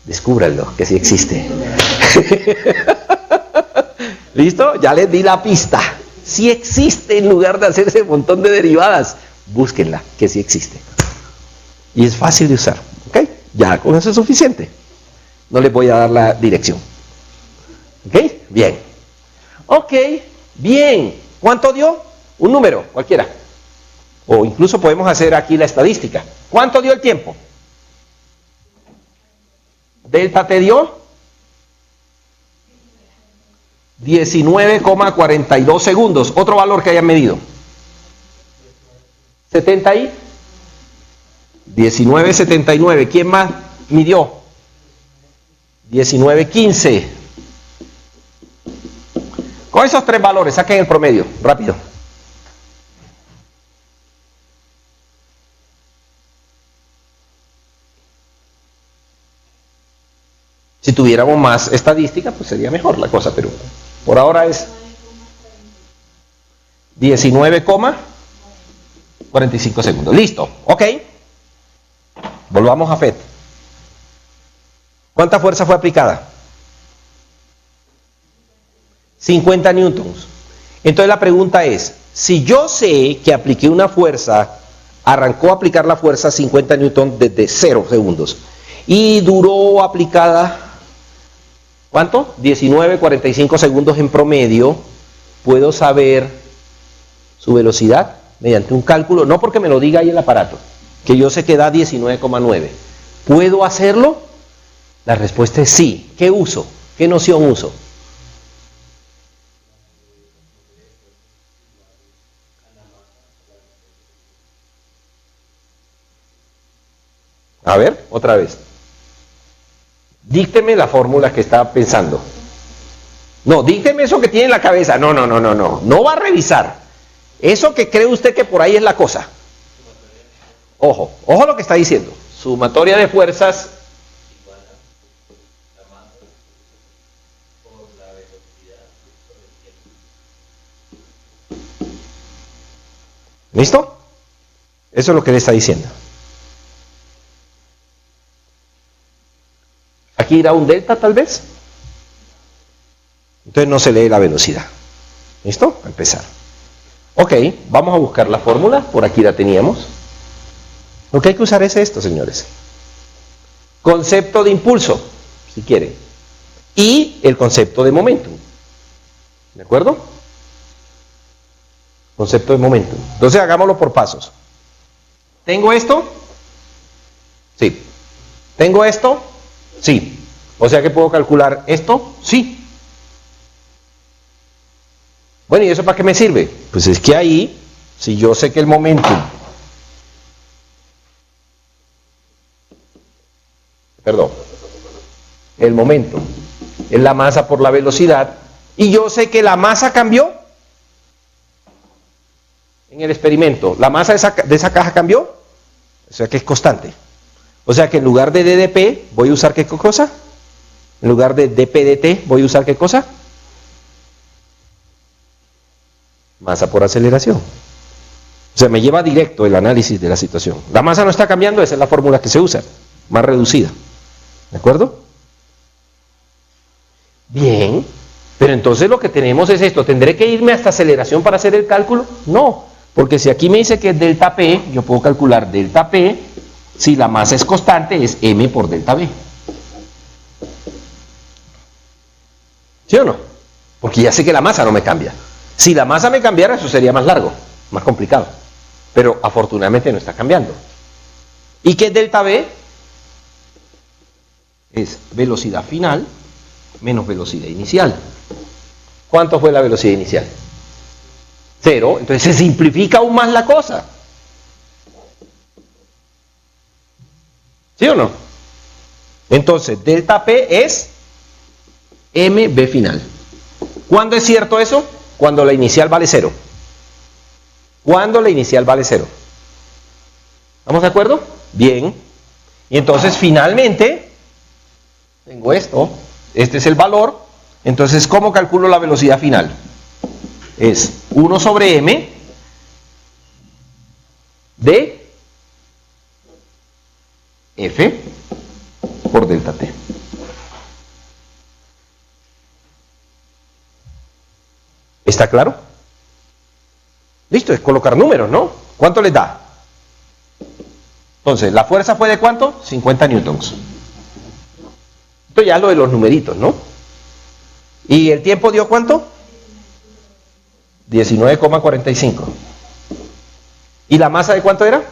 Descúbranlo, que sí existe. ¿Listo? Ya les di la pista. Sí existe, en lugar de hacer ese montón de derivadas. Búsquenla, que sí existe. Y es fácil de usar. ¿Ok? Ya con eso es suficiente. No les voy a dar la dirección. ¿Ok? Bien. Ok, bien. ¿Cuánto dio? Un número, cualquiera. O incluso podemos hacer aquí la estadística. ¿Cuánto dio el tiempo? Delta te dio 19,42 segundos. Otro valor que hayan medido. 19,79. ¿Quién más midió? 19,15. Con esos tres valores, saquen el promedio, rápido. Si tuviéramos más estadística, pues sería mejor la cosa, pero por ahora es 19,45 segundos. Listo, ok. Volvamos a FET. ¿Cuánta fuerza fue aplicada? 50 newtons. Entonces la pregunta es, si yo sé que apliqué una fuerza, arrancó a aplicar la fuerza 50 newtons desde 0 segundos y duró aplicada, ¿cuánto? 19,45 segundos en promedio, puedo saber su velocidad mediante un cálculo, no porque me lo diga ahí el aparato, que yo sé que da 19,9. ¿Puedo hacerlo? La respuesta es sí. ¿Qué uso? ¿Qué noción uso? A ver, otra vez. Dícteme la fórmula que está pensando. No, dícteme eso que tiene en la cabeza. No. No va a revisar. Eso que cree usted que por ahí es la cosa. Ojo lo que está diciendo. Sumatoria de fuerzas. ¿Listo? Eso es lo que le está diciendo. Aquí irá un delta tal vez. Entonces no se lee la velocidad. ¿Listo? A empezar. Ok, vamos a buscar la fórmula. Por aquí la teníamos. Lo que hay que usar es esto, señores. Concepto de impulso, si quieren. Y el concepto de momentum. ¿De acuerdo? Concepto de momentum. Entonces hagámoslo por pasos. ¿Tengo esto? Sí. ¿Tengo esto? Sí. O sea que puedo calcular esto, sí. Bueno, ¿y eso para qué me sirve? Pues es que ahí, si yo sé que el momentum, el momentum es la masa por la velocidad, y yo sé que la masa cambió en el experimento, la masa de esa caja cambió, o sea que es constante. O sea que en lugar de DDP voy a usar ¿qué cosa? En lugar de DPDT voy a usar ¿qué cosa? Masa por aceleración. O sea, me lleva directo el análisis de la situación. La masa no está cambiando, esa es la fórmula que se usa, más reducida. ¿De acuerdo? Bien, pero entonces lo que tenemos es esto. ¿Tendré que irme hasta aceleración para hacer el cálculo? No, porque si aquí me dice que es delta P, yo puedo calcular delta P, si la masa es constante, es M por delta V. ¿Sí o no? Porque ya sé que la masa no me cambia. Si la masa me cambiara, eso sería más largo, más complicado. Pero afortunadamente no está cambiando. ¿Y qué es delta V? Es velocidad final menos velocidad inicial. ¿Cuánto fue la velocidad inicial? 0. Entonces se simplifica aún más la cosa. ¿Sí o no? Entonces, delta P es mv final. ¿Cuándo es cierto eso? Cuando la inicial vale 0. Cuando la inicial vale 0. ¿Estamos de acuerdo? Bien. Y entonces finalmente tengo esto. Este es el valor. Entonces, ¿cómo calculo la velocidad final? Es 1 sobre m de f por delta t. ¿Está claro? Listo, es colocar números, ¿no? ¿Cuánto les da? Entonces, ¿la fuerza fue de cuánto? 50 newtons. Esto ya es lo de los numeritos, ¿no? ¿Y el tiempo dio cuánto? 19,45. ¿Y la masa de cuánto era?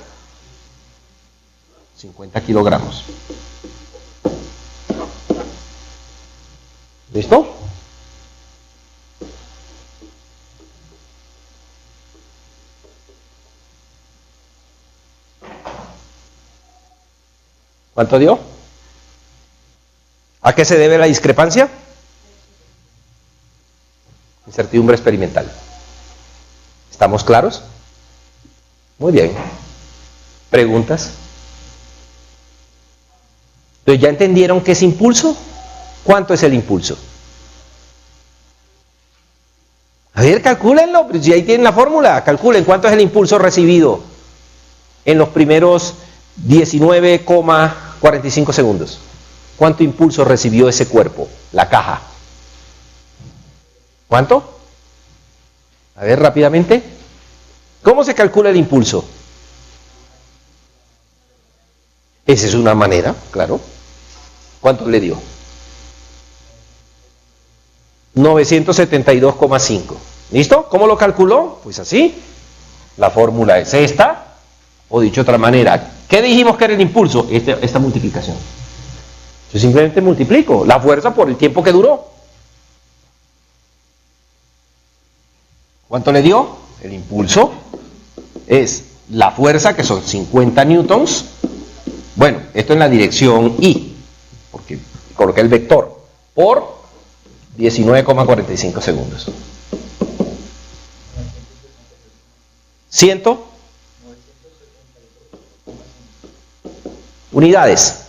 50 kilogramos. ¿Listo? ¿Cuánto dio? ¿A qué se debe la discrepancia? Incertidumbre experimental. ¿Estamos claros? Muy bien. ¿Preguntas? Entonces, ¿ya entendieron qué es impulso? ¿Cuánto es el impulso? A ver, calcúlenlo, pero si ahí tienen la fórmula, calculen cuánto es el impulso recibido en los primeros 19,45 segundos. ¿Cuánto impulso recibió ese cuerpo, la caja? ¿Cuánto? A ver, rápidamente. ¿Cómo se calcula el impulso? Esa es una manera, claro. ¿Cuánto le dio? 972,5. ¿Listo? ¿Cómo lo calculó? Pues así. La fórmula es esta. O dicho de otra manera, ¿qué dijimos que era el impulso? Esta multiplicación. Yo simplemente multiplico la fuerza por el tiempo que duró. ¿Cuánto le dio? El impulso es la fuerza, que son 50 newtons. Bueno, esto en la dirección Y, porque coloqué el vector, por 19,45 segundos. 100 unidades.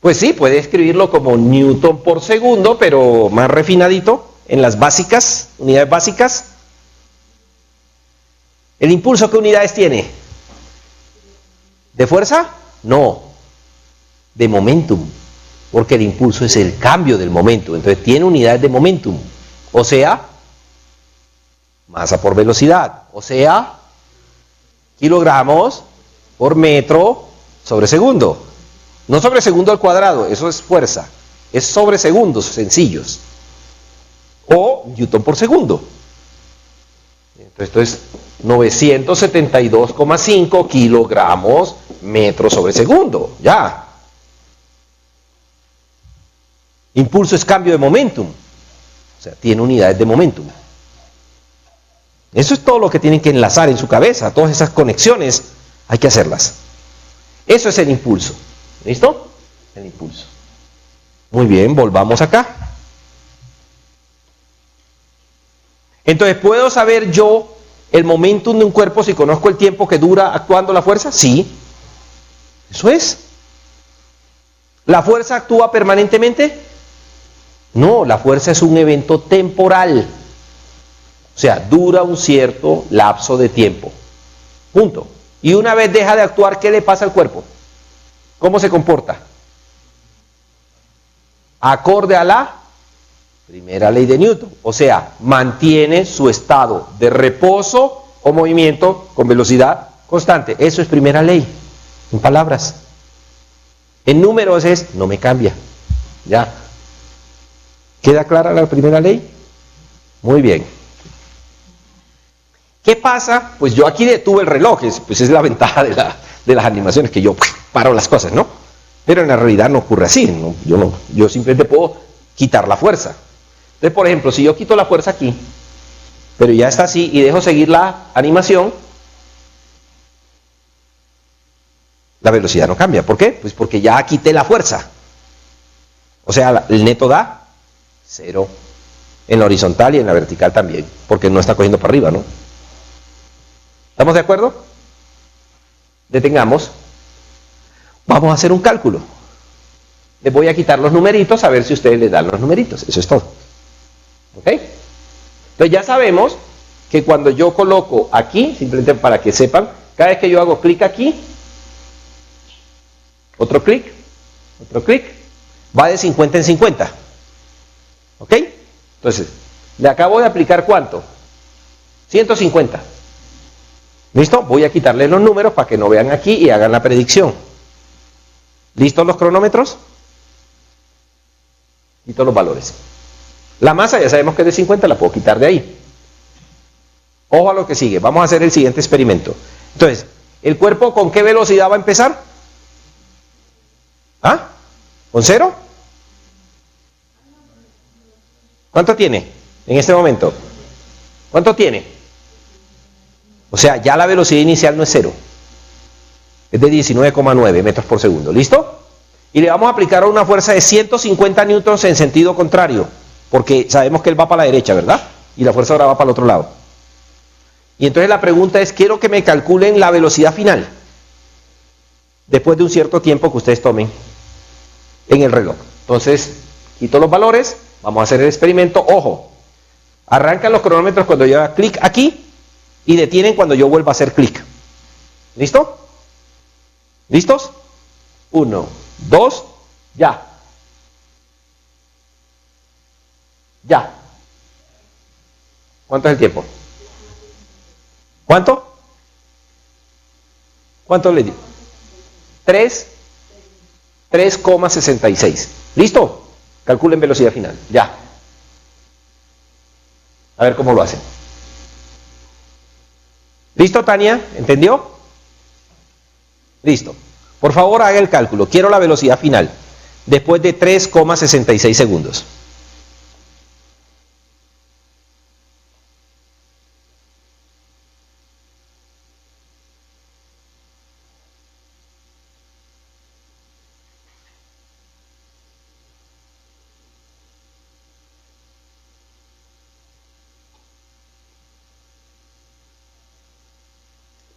Pues sí, puede escribirlo como newton por segundo, pero más refinadito en las básicas, unidades básicas. ¿El impulso qué unidades tiene? ¿De fuerza? No, de momentum, porque el impulso es el cambio del momento, entonces tiene unidades de momentum, o sea, masa por velocidad, o sea, kilogramos por metro sobre segundo. No sobre segundo al cuadrado, eso es fuerza, es sobre segundos sencillos, o newton por segundo. Entonces esto es 972,5 kilogramos metro sobre segundo, ya. Impulso es cambio de momentum, o sea, tiene unidades de momentum. Eso es todo lo que tienen que enlazar en su cabeza, todas esas conexiones hay que hacerlas. Eso es el impulso. ¿Listo? El impulso. Muy bien, volvamos acá. Entonces, ¿puedo saber yo el momentum de un cuerpo si conozco el tiempo que dura actuando la fuerza? Sí. Eso es. ¿La fuerza actúa permanentemente? No, la fuerza es un evento temporal. O sea, dura un cierto lapso de tiempo. Punto. Y una vez deja de actuar, ¿qué le pasa al cuerpo? ¿Cómo se comporta? Acorde a la primera ley de Newton. O sea, mantiene su estado de reposo o movimiento con velocidad constante. Eso es primera ley, en palabras. En números es, no me cambia. ¿Ya? ¿Queda clara la primera ley? Muy bien. ¿Qué pasa? Pues yo aquí detuve el reloj, pues es la ventaja de las animaciones, que yo paro las cosas, ¿no? Pero en la realidad no ocurre así, ¿no? Yo simplemente puedo quitar la fuerza. Entonces, por ejemplo, si yo quito la fuerza aquí, pero ya está así y dejo seguir la animación, la velocidad no cambia. ¿Por qué? Pues porque ya quité la fuerza. O sea, el neto da 0. En la horizontal y en la vertical también, porque no está cogiendo para arriba, ¿no? ¿Estamos de acuerdo? Detengamos. Vamos a hacer un cálculo. Les voy a quitar los numeritos a ver si ustedes les dan los numeritos. Eso es todo. ¿Ok? Entonces ya sabemos que cuando yo coloco aquí, simplemente para que sepan, cada vez que yo hago clic aquí, otro clic, va de 50 en 50. ¿Ok? Entonces, le acabo de aplicar ¿cuánto? 150. ¿Listo? Voy a quitarle los números para que no vean aquí y hagan la predicción. ¿Listos los cronómetros? Quito los valores. La masa ya sabemos que es de 50, la puedo quitar de ahí. Ojo a lo que sigue. Vamos a hacer el siguiente experimento. Entonces, ¿el cuerpo con qué velocidad va a empezar? ¿Ah? ¿Con 0? ¿Cuánto tiene en este momento? ¿Cuánto tiene? O sea, ya la velocidad inicial no es 0. Es de 19,9 metros por segundo. ¿Listo? Y le vamos a aplicar una fuerza de 150 newtons en sentido contrario, porque sabemos que él va para la derecha, ¿verdad? Y la fuerza ahora va para el otro lado. Y entonces la pregunta es, quiero que me calculen la velocidad final, después de un cierto tiempo que ustedes tomen en el reloj. Entonces, quito los valores, vamos a hacer el experimento. Ojo, arrancan los cronómetros cuando yo haga clic aquí y detienen cuando yo vuelva a hacer clic. ¿Listo? ¿Listos? 1, 2, ya. Ya. ¿Cuánto es el tiempo? ¿Cuánto? ¿Cuánto le di? 3,66. ¿Listo? Calculen velocidad final. Ya. A ver cómo lo hacen. ¿Listo, Tania? ¿Entendió? Listo. Por favor, haga el cálculo. Quiero la velocidad final después de 3,66 segundos.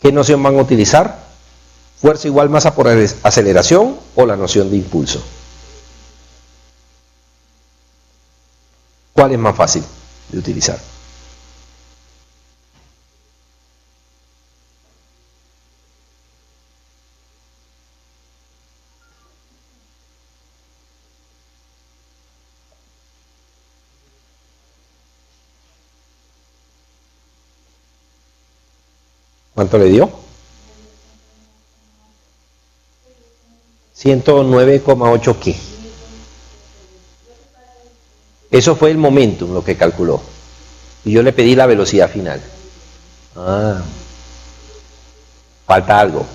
¿Qué noción van a utilizar? ¿Fuerza igual masa por aceleración o la noción de impulso? ¿Cuál es más fácil de utilizar? ¿Cuánto le dio? 109,8 ¿qué? Eso fue el momentum, lo que calculó. Y yo le pedí la velocidad final. Ah, falta algo.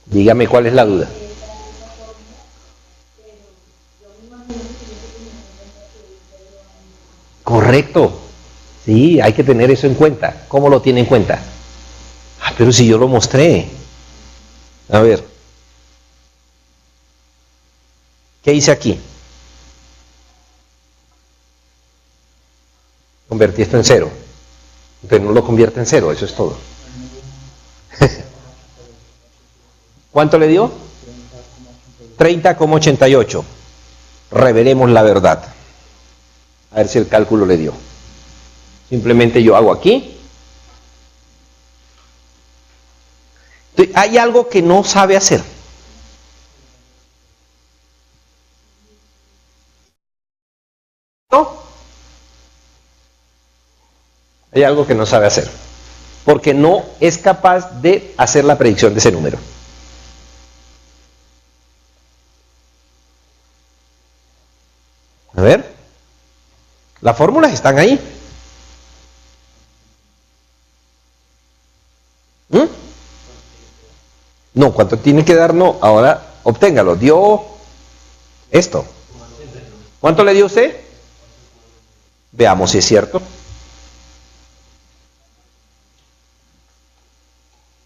Dígame cuál es la duda. Correcto. Sí, hay que tener eso en cuenta. ¿Cómo lo tiene en cuenta? Ah, pero si yo lo mostré. A ver. ¿Qué hice aquí? Convertí esto en 0. Pero no lo convierte en 0, eso es todo. ¿Cuánto le dio? 30,88. revelemos la verdad. A ver si el cálculo le dio. Simplemente yo hago aquí. Entonces, hay algo que no sabe hacer. ¿No? Hay algo que no sabe hacer. Porque no es capaz de hacer la predicción de ese número. A ver. Las fórmulas están ahí. No, ¿cuánto tiene que dar? No, ahora obténgalo. Dio esto. ¿Cuánto le dio usted? Veamos si es cierto.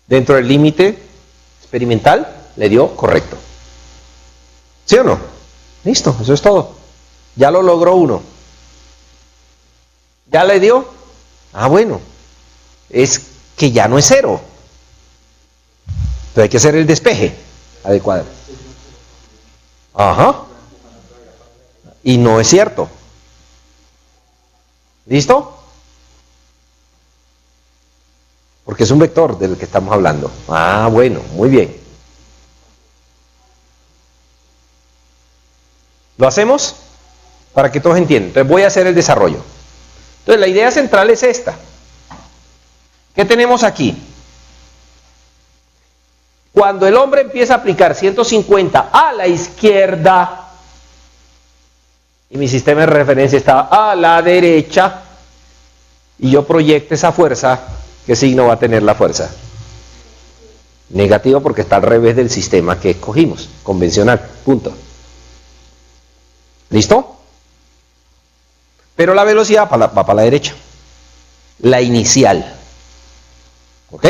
Dentro del límite experimental le dio correcto. ¿Sí o no? Listo, eso es todo. Ya lo logró uno. ¿Ya le dio? Ah, bueno. Es que ya no es cero. Entonces hay que hacer el despeje adecuado. Ajá. Y no es cierto. ¿Listo? Porque es un vector del que estamos hablando. Ah, bueno, muy bien. ¿Lo hacemos? Para que todos entiendan. Entonces voy a hacer el desarrollo. Entonces la idea central es esta. ¿Qué tenemos aquí? Cuando el hombre empieza a aplicar 150 a la izquierda y mi sistema de referencia estaba a la derecha y yo proyecto esa fuerza, ¿qué signo va a tener la fuerza? Negativo, porque está al revés del sistema que escogimos, convencional, punto. ¿Listo? Pero la velocidad va para la derecha. La inicial. ¿Ok?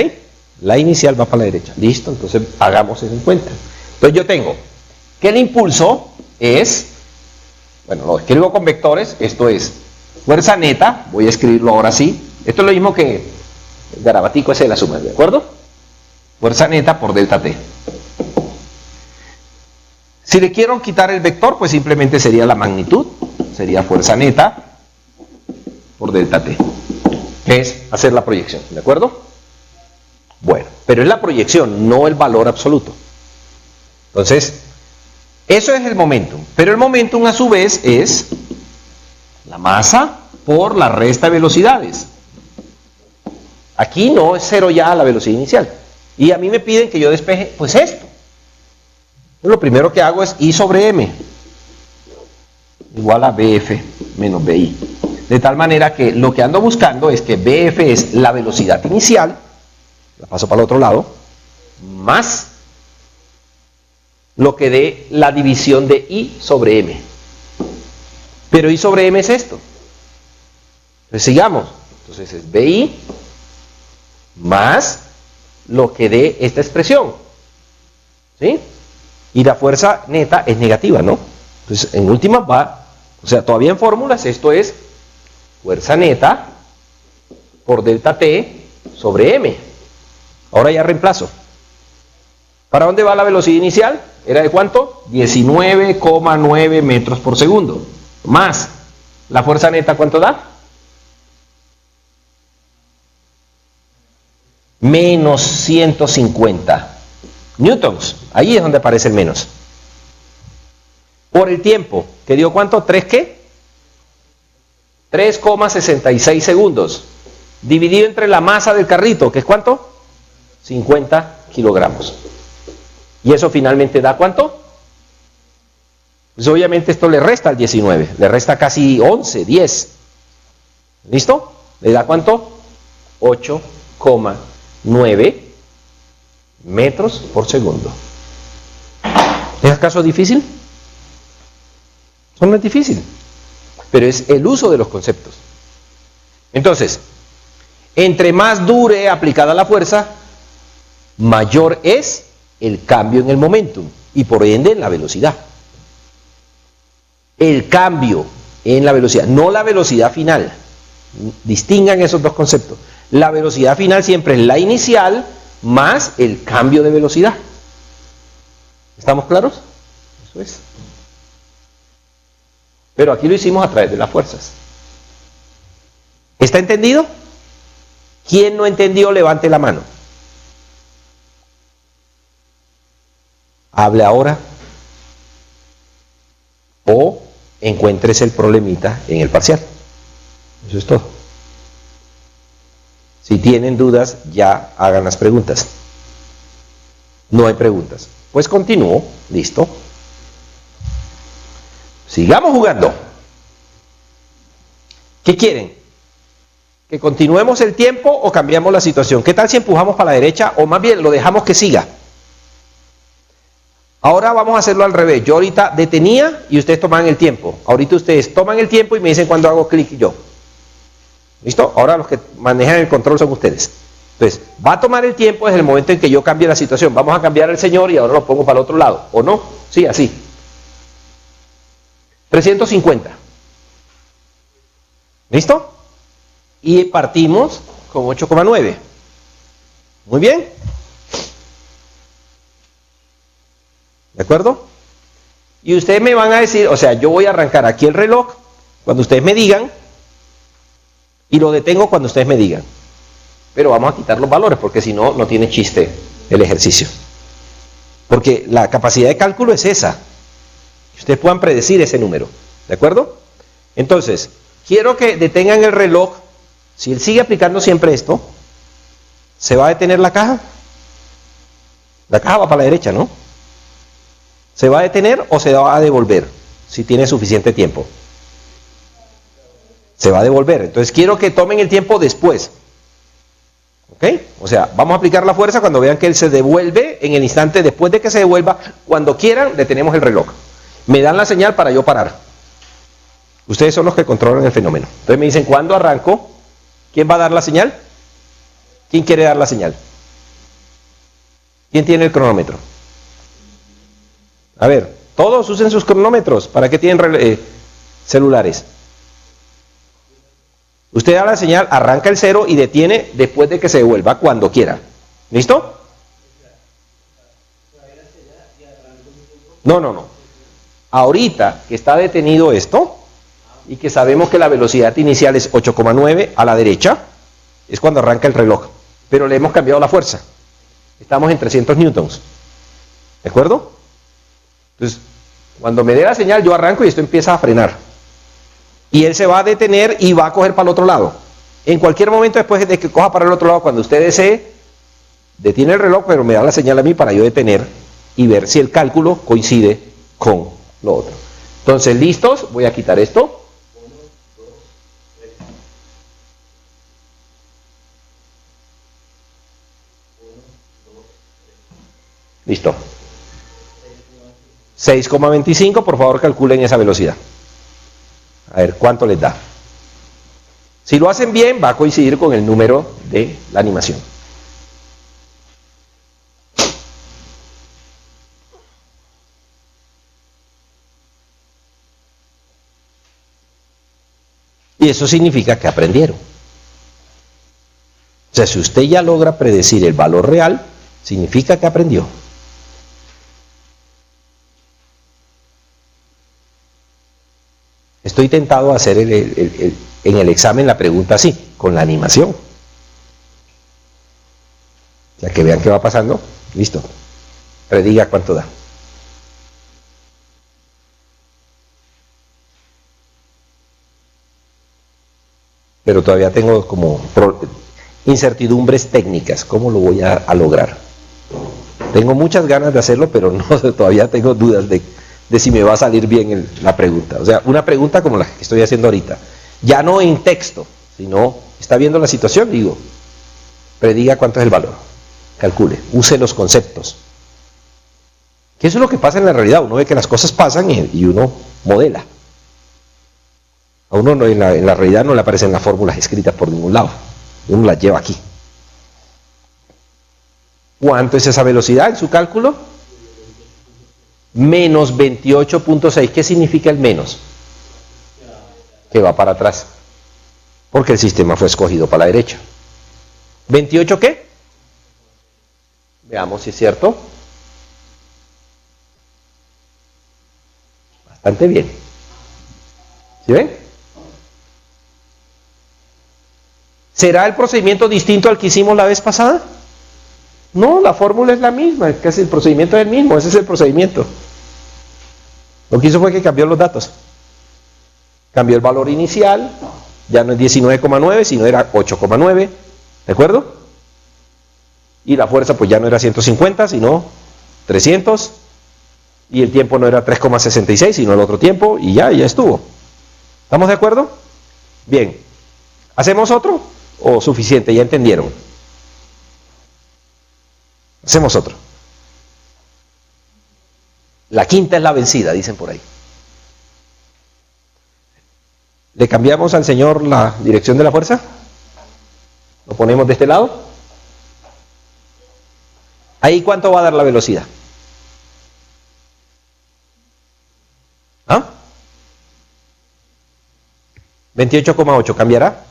La inicial va para la derecha. Listo, entonces hagamos eso en cuenta. Entonces yo tengo que el impulso es, bueno, lo escribo con vectores, esto es fuerza neta, voy a escribirlo ahora sí. Esto es lo mismo que el garabatico ese de la suma, ¿de acuerdo? Fuerza neta por delta T. Si le quiero quitar el vector, pues simplemente sería la magnitud, sería fuerza neta por delta T, que es hacer la proyección, ¿de acuerdo? Bueno, pero es la proyección, no el valor absoluto. Entonces, eso es el momentum, pero el momentum a su vez es la masa por la resta de velocidades. Aquí no es cero ya la velocidad inicial. Y a mí me piden que yo despeje, pues esto. Lo primero que hago es I sobre M igual a BF menos BI. De tal manera que lo que ando buscando es que BF es la velocidad inicial, la paso para el otro lado, más lo que dé la división de I sobre M. Pero I sobre M es esto. Entonces sigamos. Entonces es BI más lo que dé esta expresión. ¿Sí? Y la fuerza neta es negativa, ¿no? Entonces en última va, o sea, todavía en fórmulas esto es fuerza neta por delta T sobre M. Ahora ya reemplazo. ¿Para dónde va la velocidad inicial? ¿Era de cuánto? 19,9 metros por segundo. Más la fuerza neta, ¿cuánto da? Menos 150 newtons. Ahí es donde aparece el menos. Por el tiempo, ¿que dio cuánto? ¿3 qué? 3,66 segundos. Dividido entre la masa del carrito, ¿que es cuánto? 50 kilogramos. ¿Y eso finalmente da cuánto? Pues obviamente esto le resta al 19, le resta casi 11, 10. ¿Listo? ¿Le da cuánto? 8,9 metros por segundo. ¿Es acaso difícil? No es difícil, pero es el uso de los conceptos. Entonces, entre más dure aplicada la fuerza, mayor es el cambio en el momentum y por ende en la velocidad. El cambio en la velocidad, no la velocidad final. Distingan esos dos conceptos. La velocidad final siempre es la inicial más el cambio de velocidad. ¿Estamos claros? Eso es. Pero aquí lo hicimos a través de las fuerzas. ¿Está entendido? ¿Quién no entendió? Levante la mano. Hable ahora. O encuentres el problemita en el parcial. Eso es todo. Si tienen dudas, ya hagan las preguntas. No hay preguntas. Pues continúo. Listo. Sigamos jugando. ¿Qué quieren? ¿Que continuemos el tiempo o cambiamos la situación? ¿Qué tal si empujamos para la derecha o más bien lo dejamos que siga? Ahora vamos a hacerlo al revés. Yo ahorita detenía y ustedes toman el tiempo. Ahorita ustedes toman el tiempo y me dicen cuando hago clic yo. ¿Listo? Ahora los que manejan el control son ustedes. Entonces, va a tomar el tiempo desde el momento en que yo cambie la situación. Vamos a cambiar al señor y ahora lo pongo para el otro lado. ¿O no? Sí, así. 350. ¿Listo? Y partimos con 8,9. Muy bien. ¿De acuerdo? Y ustedes me van a decir, o sea, yo voy a arrancar aquí el reloj cuando ustedes me digan y lo detengo cuando ustedes me digan. Pero vamos a quitar los valores porque si no, no tiene chiste el ejercicio. Porque la capacidad de cálculo es esa. Que ustedes puedan predecir ese número. ¿De acuerdo? Entonces, quiero que detengan el reloj. Si él sigue aplicando siempre esto, ¿se va a detener la caja? La caja va para la derecha, ¿no? ¿Se va a detener o se va a devolver? Si tiene suficiente tiempo. Se va a devolver. Entonces quiero que tomen el tiempo después. ¿Ok? O sea, vamos a aplicar la fuerza cuando vean que él se devuelve en el instante después de que se devuelva. Cuando quieran, detenemos el reloj. Me dan la señal para yo parar. Ustedes son los que controlan el fenómeno. Entonces me dicen, ¿cuándo arranco? ¿Quién va a dar la señal? ¿Quién quiere dar la señal? ¿Quién tiene el cronómetro? A ver, todos usen sus cronómetros. ¿Para qué tienen celulares? Usted da la señal, arranca el 0 y detiene después de que se devuelva cuando quiera. ¿Listo? No. Ahorita que está detenido esto y que sabemos que la velocidad inicial es 8,9 a la derecha, es cuando arranca el reloj. Pero le hemos cambiado la fuerza. Estamos en 300 newtons. ¿De acuerdo? Entonces, cuando me dé la señal, yo arranco y esto empieza a frenar. Y él se va a detener y va a coger para el otro lado. En cualquier momento después de que coja para el otro lado, cuando usted desee, detiene el reloj, pero me da la señal a mí para yo detener y ver si el cálculo coincide con lo otro. Entonces, ¿listos? Voy a quitar esto. Listo. 6,25, por favor calculen esa velocidad. A ver, ¿cuánto les da? Si lo hacen bien, va a coincidir con el número de la animación. Y eso significa que aprendieron. O sea, si usted ya logra predecir el valor real, significa que aprendió. Estoy tentado a hacer en el examen la pregunta así, con la animación. O sea, que vean qué va pasando. Listo. Prediga cuánto da. Pero todavía tengo como incertidumbres técnicas. ¿Cómo lo voy a lograr? Tengo muchas ganas de hacerlo, pero no, todavía tengo dudas de si me va a salir bien la pregunta. O sea, una pregunta como la que estoy haciendo ahorita. Ya no en texto, sino está viendo la situación, digo, prediga cuánto es el valor. Calcule, use los conceptos. Que eso es lo que pasa en la realidad. Uno ve que las cosas pasan y uno modela. A uno en la realidad no le aparecen las fórmulas escritas por ningún lado. Uno las lleva aquí. ¿Cuánto es esa velocidad en su cálculo? Menos 28.6. ¿Qué significa el menos? Que va para atrás. Porque el sistema fue escogido para la derecha. ¿28 qué? Veamos si es cierto. Bastante bien. ¿Sí ven? ¿Será el procedimiento distinto al que hicimos la vez pasada? No, la fórmula es la misma, es que el procedimiento es el mismo, ese es el procedimiento. Lo que hizo fue que cambió los datos. Cambió el valor inicial, ya no es 19,9, sino era 8,9, ¿de acuerdo? Y la fuerza pues ya no era 150, sino 300, y el tiempo no era 3,66, sino el otro tiempo, y ya estuvo. ¿Estamos de acuerdo? Bien. ¿Hacemos otro? ¿O suficiente? ¿Ya entendieron? Hacemos otro. La quinta es la vencida, dicen por ahí. ¿Le cambiamos al señor la dirección de la fuerza? ¿Lo ponemos de este lado? ¿Ahí cuánto va a dar la velocidad? ¿Ah? 28,8. ¿Cambiará?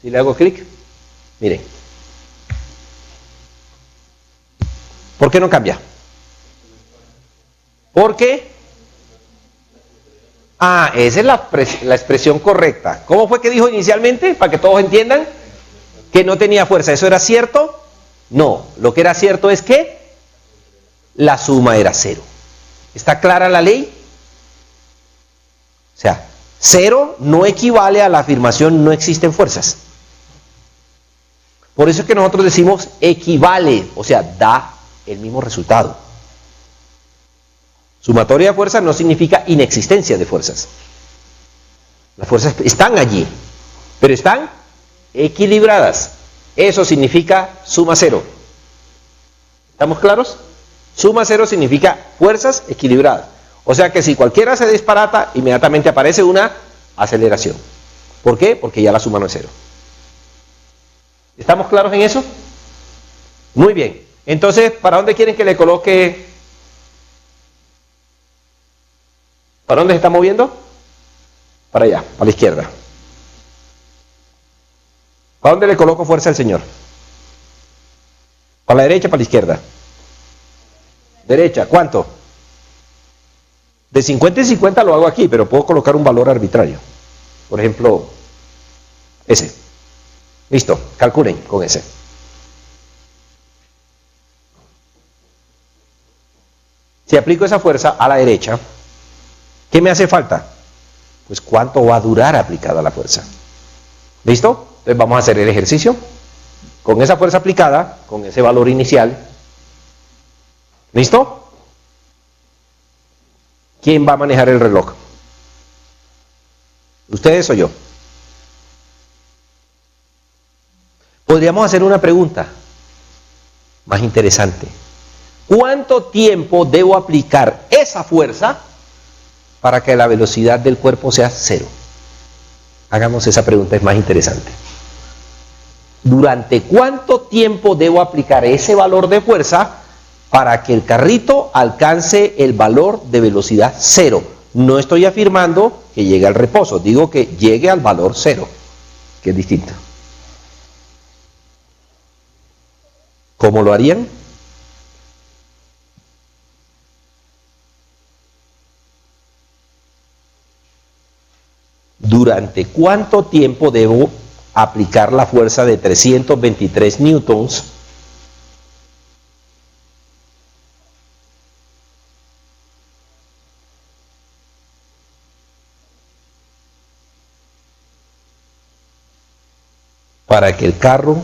Si le hago clic. Miren. ¿Por qué no cambia? Porque esa es la expresión correcta. ¿Cómo fue que dijo inicialmente? Para que todos entiendan que no tenía fuerza. ¿Eso era cierto? No. Lo que era cierto es que la suma era 0. ¿Está clara la ley? O sea, 0 no equivale a la afirmación no existen fuerzas. Por eso es que nosotros decimos equivale, o sea, da el mismo resultado. Sumatoria de fuerzas no significa inexistencia de fuerzas. Las fuerzas están allí, pero están equilibradas. Eso significa suma 0. ¿Estamos claros? Suma 0 significa fuerzas equilibradas. O sea que si cualquiera se disparata, inmediatamente aparece una aceleración. ¿Por qué? Porque ya la suma no es 0. ¿Estamos claros en eso? Muy bien. Entonces, ¿para dónde quieren que le coloque? ¿Para dónde se está moviendo? Para allá, a la izquierda. ¿Para dónde le coloco fuerza al señor? ¿Para la derecha o para la izquierda? Derecha, ¿cuánto? De 50 en 50 lo hago aquí, pero puedo colocar un valor arbitrario. Por ejemplo, ese. Listo, calculen con ese. Si aplico esa fuerza a la derecha, ¿qué me hace falta? Pues cuánto va a durar aplicada la fuerza. ¿Listo? Entonces vamos a hacer el ejercicio. Con esa fuerza aplicada, con ese valor inicial. ¿Listo? ¿Quién va a manejar el reloj? ¿Ustedes o yo? Podríamos hacer una pregunta más interesante. ¿Cuánto tiempo debo aplicar esa fuerza para que la velocidad del cuerpo sea 0? Hagamos esa pregunta, es más interesante. ¿Durante cuánto tiempo debo aplicar ese valor de fuerza para que el carrito alcance el valor de velocidad 0? No estoy afirmando que llegue al reposo, digo que llegue al valor 0, que es distinto. ¿Cómo lo harían? ¿Durante cuánto tiempo debo aplicar la fuerza de 323 newtons para que el carro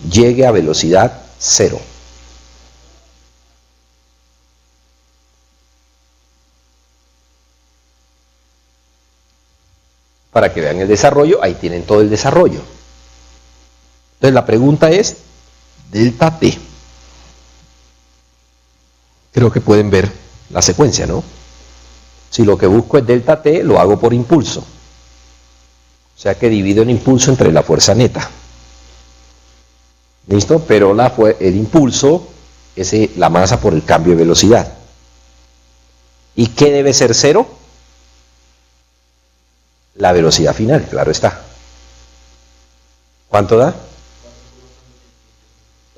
llegue a velocidad 0? Para que vean el desarrollo, ahí tienen todo el desarrollo. Entonces la pregunta es, delta T. Creo que pueden ver la secuencia, ¿no? Si lo que busco es delta T, lo hago por impulso. O sea que divido el impulso entre la fuerza neta. ¿Listo? Pero el impulso es la masa por el cambio de velocidad. ¿Y qué debe ser 0? La velocidad final, claro está. ¿Cuánto da?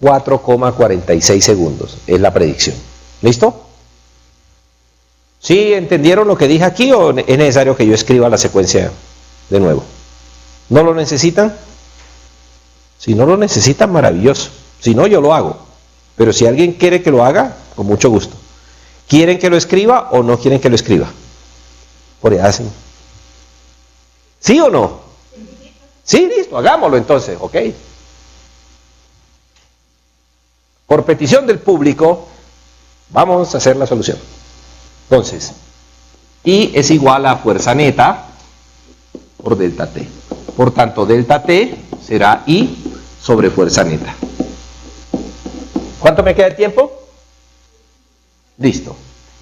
4,46 segundos, es la predicción. ¿Listo? ¿Sí entendieron lo que dije aquí o es necesario que yo escriba la secuencia de nuevo. ¿No lo necesitan? Si no lo necesitan, maravilloso. Si no, yo lo hago. Pero si alguien quiere que lo haga, con mucho gusto. ¿Quieren que lo escriba o no quieren que lo escriba? Por ahí hacen. ¿Sí o no? Sí, listo, hagámoslo entonces, ok. Por petición del público, vamos a hacer la solución. Entonces, I es igual a fuerza neta por delta T. Por tanto, delta T será I sobre fuerza neta. ¿Cuánto me queda de tiempo? Listo.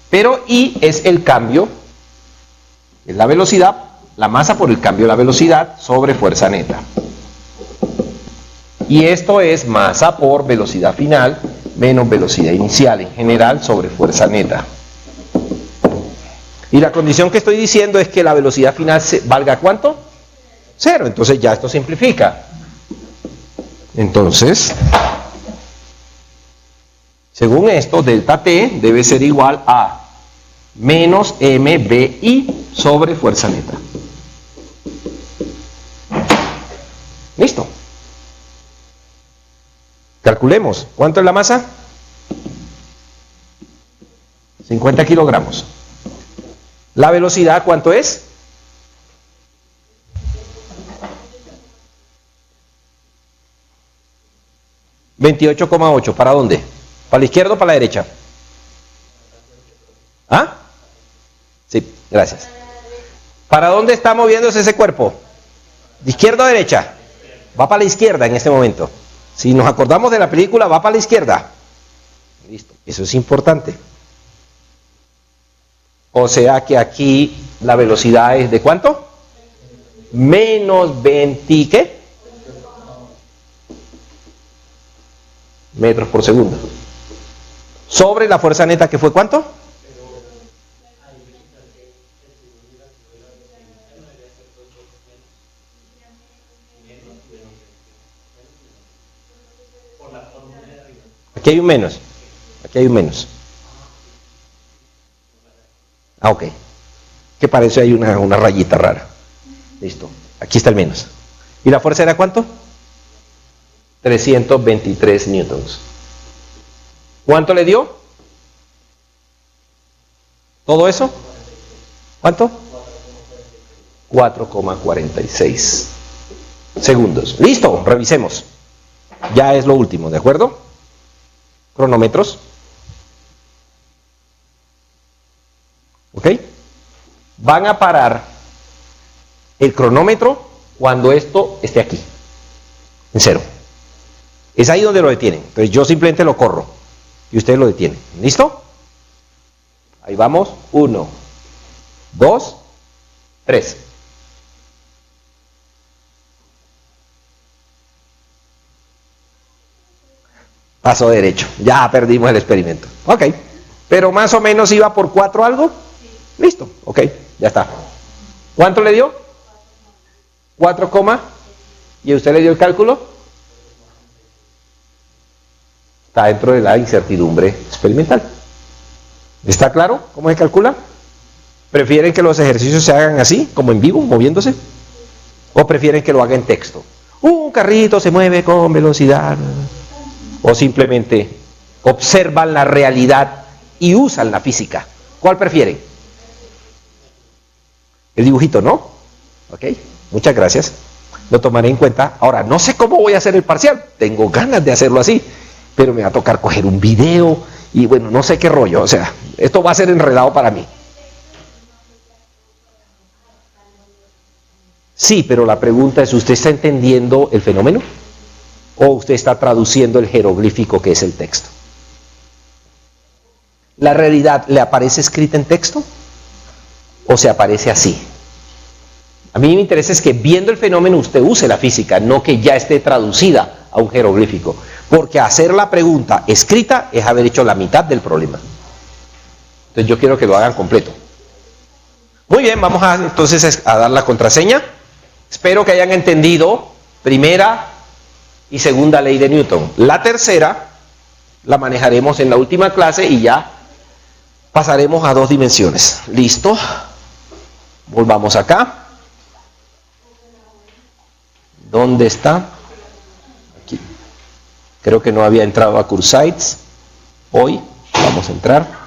Pero I es el cambio, es la velocidad, la masa por el cambio de la velocidad sobre fuerza neta. Y esto es masa por velocidad final menos velocidad inicial en general sobre fuerza neta. Y la condición que estoy diciendo es que la velocidad final valga ¿cuánto? 0. Entonces ya esto simplifica. Entonces, según esto, delta T debe ser igual a menos MBI sobre fuerza neta. Listo. Calculemos. ¿Cuánto es la masa? 50 kilogramos. ¿La velocidad cuánto es? $28,8. ¿Para dónde? ¿Para la izquierda o para la derecha? ¿Ah? Sí, gracias. ¿Para dónde está moviéndose ese cuerpo? ¿De izquierda o derecha? Va para la izquierda en este momento. Si nos acordamos de la película, va para la izquierda. Listo. Eso es importante. O sea que aquí la velocidad es ¿de cuánto? Menos 20, ¿qué? Metros por segundo. Sobre la fuerza neta, que fue ¿cuánto? Aquí hay un menos. Aquí hay un menos. Ah, ok. Que parece hay una rayita rara. Listo. Aquí está el menos. ¿Y la fuerza era cuánto? 323 newtons. ¿Cuánto le dio? ¿Todo eso? ¿Cuánto? 4,46 segundos. Listo, revisemos. Ya es lo último, ¿de acuerdo? Cronómetros. ¿Ok? Van a parar el cronómetro cuando esto esté aquí, en 0. Es ahí donde lo detienen. Entonces yo simplemente lo corro y ustedes lo detienen. ¿Listo? Ahí vamos. 1, 2, 3. Paso derecho. Ya perdimos el experimento. Ok. Pero más o menos iba por 4 algo. Listo. Ok. Ya está. ¿Cuánto le dio? 4, ¿y usted le dio el cálculo? Está dentro de la incertidumbre experimental. ¿Está claro cómo se calcula? ¿Prefieren que los ejercicios se hagan así, como en vivo, moviéndose? ¿O prefieren que lo haga en texto? Un carrito se mueve con velocidad. ¿O simplemente observan la realidad y usan la física? ¿Cuál prefieren? El dibujito, ¿no? Ok, muchas gracias. Lo tomaré en cuenta. Ahora, no sé cómo voy a hacer el parcial. Tengo ganas de hacerlo así. Pero me va a tocar coger un video y bueno, no sé qué rollo. O sea, esto va a ser enredado para mí. Sí, pero la pregunta es, ¿usted está entendiendo el fenómeno? ¿O usted está traduciendo el jeroglífico que es el texto? ¿La realidad le aparece escrita en texto? ¿O se aparece así? A mí me interesa es que viendo el fenómeno usted use la física, no que ya esté traducida a un jeroglífico. Porque hacer la pregunta escrita es haber hecho la mitad del problema. Entonces yo quiero que lo hagan completo. Muy bien, vamos entonces a dar la contraseña. Espero que hayan entendido primera y segunda ley de Newton. La tercera la manejaremos en la última clase y ya pasaremos a 2 dimensiones. ¿Listo? Volvamos acá. ¿Dónde está? Aquí. Creo que no había entrado a Cursites. Hoy vamos a entrar.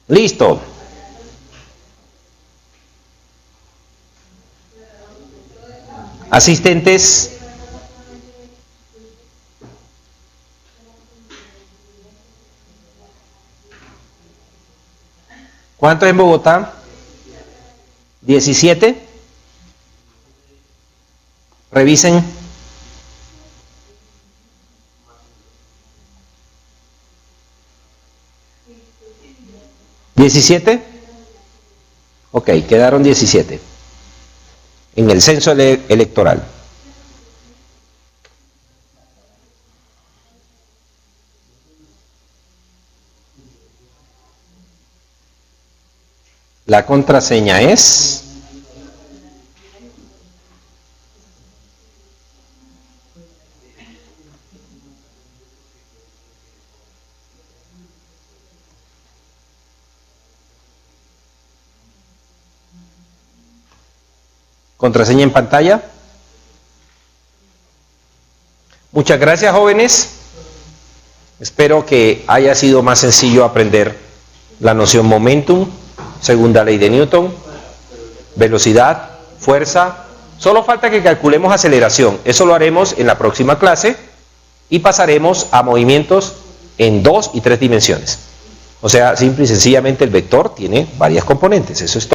Listo. Asistentes. ¿Cuántos en Bogotá? 17. Revisen. ¿17? Ok, quedaron 17 en el censo electoral. La contraseña es... Contraseña en pantalla. Muchas gracias, jóvenes. Espero que haya sido más sencillo aprender la noción momentum, segunda ley de Newton, velocidad, fuerza. Solo falta que calculemos aceleración. Eso lo haremos en la próxima clase y pasaremos a movimientos en 2 y 3 dimensiones. O sea, simple y sencillamente el vector tiene varias componentes. Eso es todo.